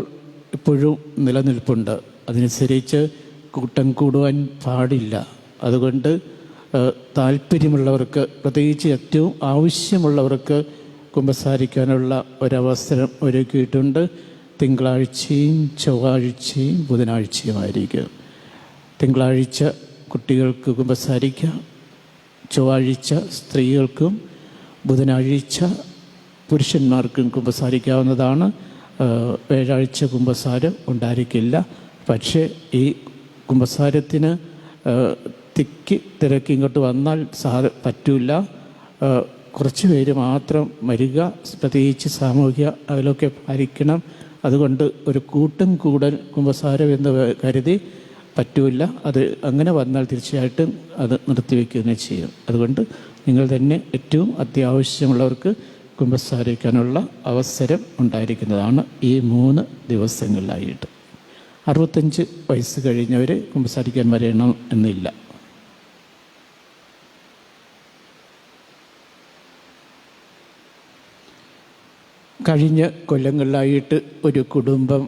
ഇപ്പോഴും നിലനിൽപ്പുണ്ട്. അതനുസരിച്ച് കൂട്ടം കൂടുവാൻ പാടില്ല. അതുകൊണ്ട് താല്പര്യമുള്ളവർക്ക്, പ്രത്യേകിച്ച് ഏറ്റവും ആവശ്യമുള്ളവർക്ക് കുമ്പസാരിക്കാനുള്ള ഒരവസരം ഒരുക്കിയിട്ടുണ്ട്. തിങ്കളാഴ്ചയും ചൊവ്വാഴ്ചയും ബുധനാഴ്ചയുമായിരിക്കും. തിങ്കളാഴ്ച കുട്ടികൾക്ക് കുമ്പസാരിക്കാം, ചൊവ്വാഴ്ച സ്ത്രീകൾക്കും ബുധനാഴ്ച പുരുഷന്മാർക്കും കുമ്പസാരിക്കാവുന്നതാണ്. വ്യാഴാഴ്ച കുമ്പസാരം ഉണ്ടായിരിക്കില്ല. പക്ഷേ ഈ കുമ്പസാരത്തിന് തിരക്ക് ഇങ്ങോട്ട് വന്നാൽ പറ്റില്ല. കുറച്ച് പേര് മാത്രം വരിക. പ്രത്യേകിച്ച് സാമൂഹ്യ അകലമൊക്കെ പാലിക്കണം. അതുകൊണ്ട് ഒരു കൂട്ടം കൂടൽ കുമ്പസാരം എന്ന് കരുതി പറ്റില്ല. അത് അങ്ങനെ വന്നാൽ തീർച്ചയായിട്ടും അത് നിർത്തിവെക്കുക തന്നെ ചെയ്യും. അതുകൊണ്ട് നിങ്ങൾ തന്നെ ഏറ്റവും അത്യാവശ്യമുള്ളവർക്ക് കുമ്പസാരിക്കാനുള്ള അവസരം ഉണ്ടായിരിക്കുന്നതാണ് ഈ 3 ദിവസങ്ങളിലായിട്ട്. 65 വയസ്സ് കഴിഞ്ഞവർ കുമ്പസാരിക്കാൻ വരണം എന്നില്ല. കഴിഞ്ഞ കൊല്ലങ്ങളിലായിട്ട് ഒരു കുടുംബം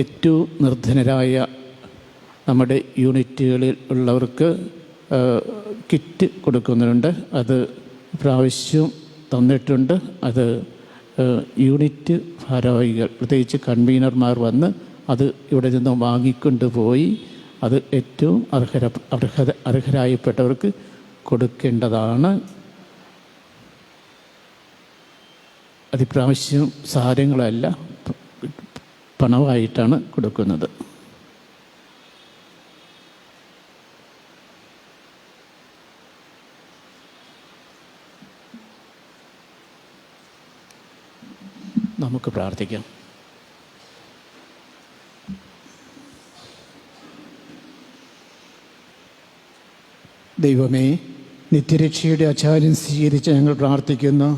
ഏറ്റവും നിർധനരായ നമ്മുടെ യൂണിറ്റുകളിൽ ഉള്ളവർക്ക് കിറ്റ് കൊടുക്കുന്നുണ്ട്. അത് പ്രാവശ്യം തന്നിട്ടുണ്ട്. അത് യൂണിറ്റ് ഭാരവാഹികൾ, പ്രത്യേകിച്ച് കൺവീനർമാർ വന്ന് അത് ഇവിടെ നിന്ന് വാങ്ങിക്കൊണ്ടുപോയി അത് ഏറ്റവും അർഹരായപ്പെട്ടവർക്ക് കൊടുക്കേണ്ടതാണ്. അതിപ്രാവശ്യം സാധനങ്ങളല്ല, പണമായിട്ടാണ് കൊടുക്കുന്നത്. നമുക്ക് പ്രാർത്ഥിക്കാം. ദൈവമേ, നിത്യരക്ഷയുടെ ആചാര്യം സ്വീകരിച്ച് ഞങ്ങൾ പ്രാർത്ഥിക്കുന്നു.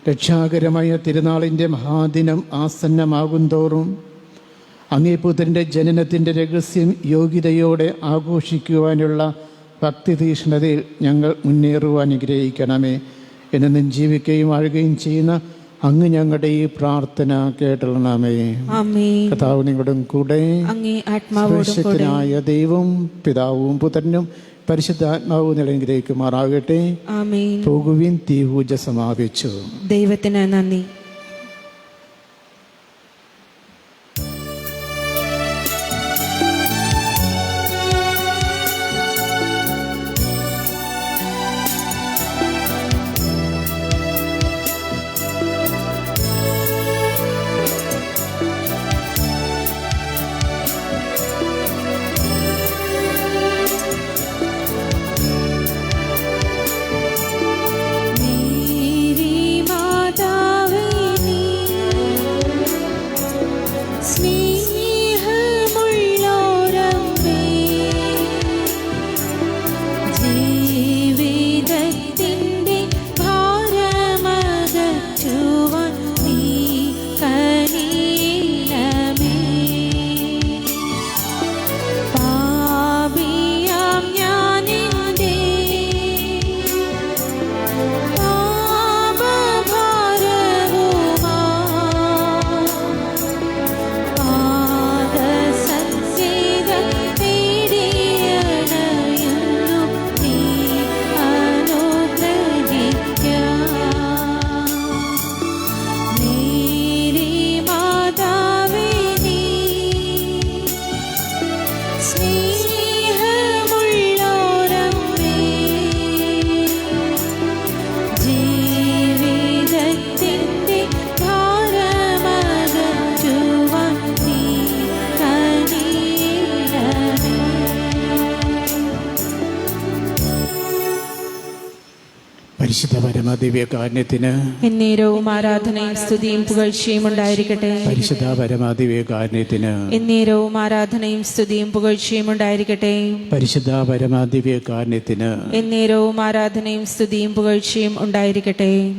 രക്ഷാകരമായ തിരുനാളിൻ്റെ മഹാദിനം ആസന്നമാകുന്തോറും അങ്ങേപുത്രൻ്റെ ജനനത്തിൻ്റെ രഹസ്യം യോഗ്യതയോടെ ആഘോഷിക്കുവാനുള്ള ഭക്തിതീഷ്ണതയിൽ ഞങ്ങൾ മുന്നേറുവാൻ അനുഗ്രഹിക്കണമേ. എന്നും ജീവിക്കുകയും വാഴുകയും ചെയ്യുന്ന അങ്ങ് ഞങ്ങളുടെ ഈ പ്രാർത്ഥന കേട്ടണമേ. ആമേൻ. കർത്താവ് നിങ്ങളുടെ കൂടെ. അങ്ങേ ആത്മാവോടും കൂടെ. സർവശക്തനായ ദൈവം പിതാവും പുത്രനും പരിശുദ്ധാത്മാവും അനുഗ്രഹിക്കുമാറാകട്ടെ. ആമേൻ. പോകുവിൻ, തീപൂജ സമാപിച്ചു. ദൈവത്തിന് നന്ദി. പരിശുദ്ധ പരമദിവ്യകാരുണ്യത്തിന് എന്നേരവും ആരാധനയും സ്തുതിയും പുകഴ്ചയും ഉണ്ടായിരിക്കട്ടെ. പരിശുദ്ധ പരമദിവ്യകാരുണ്യത്തിന് എന്നേരവും ആരാധനയും സ്തുതിയും പുകഴ്ചയും ഉണ്ടായിരിക്കട്ടെ. പരിശുദ്ധ പരമദിവ്യകാരുണ്യത്തിന് എന്നേരവും ആരാധനയും സ്തുതിയും പുകഴ്ചയും ഉണ്ടായിരിക്കട്ടെ.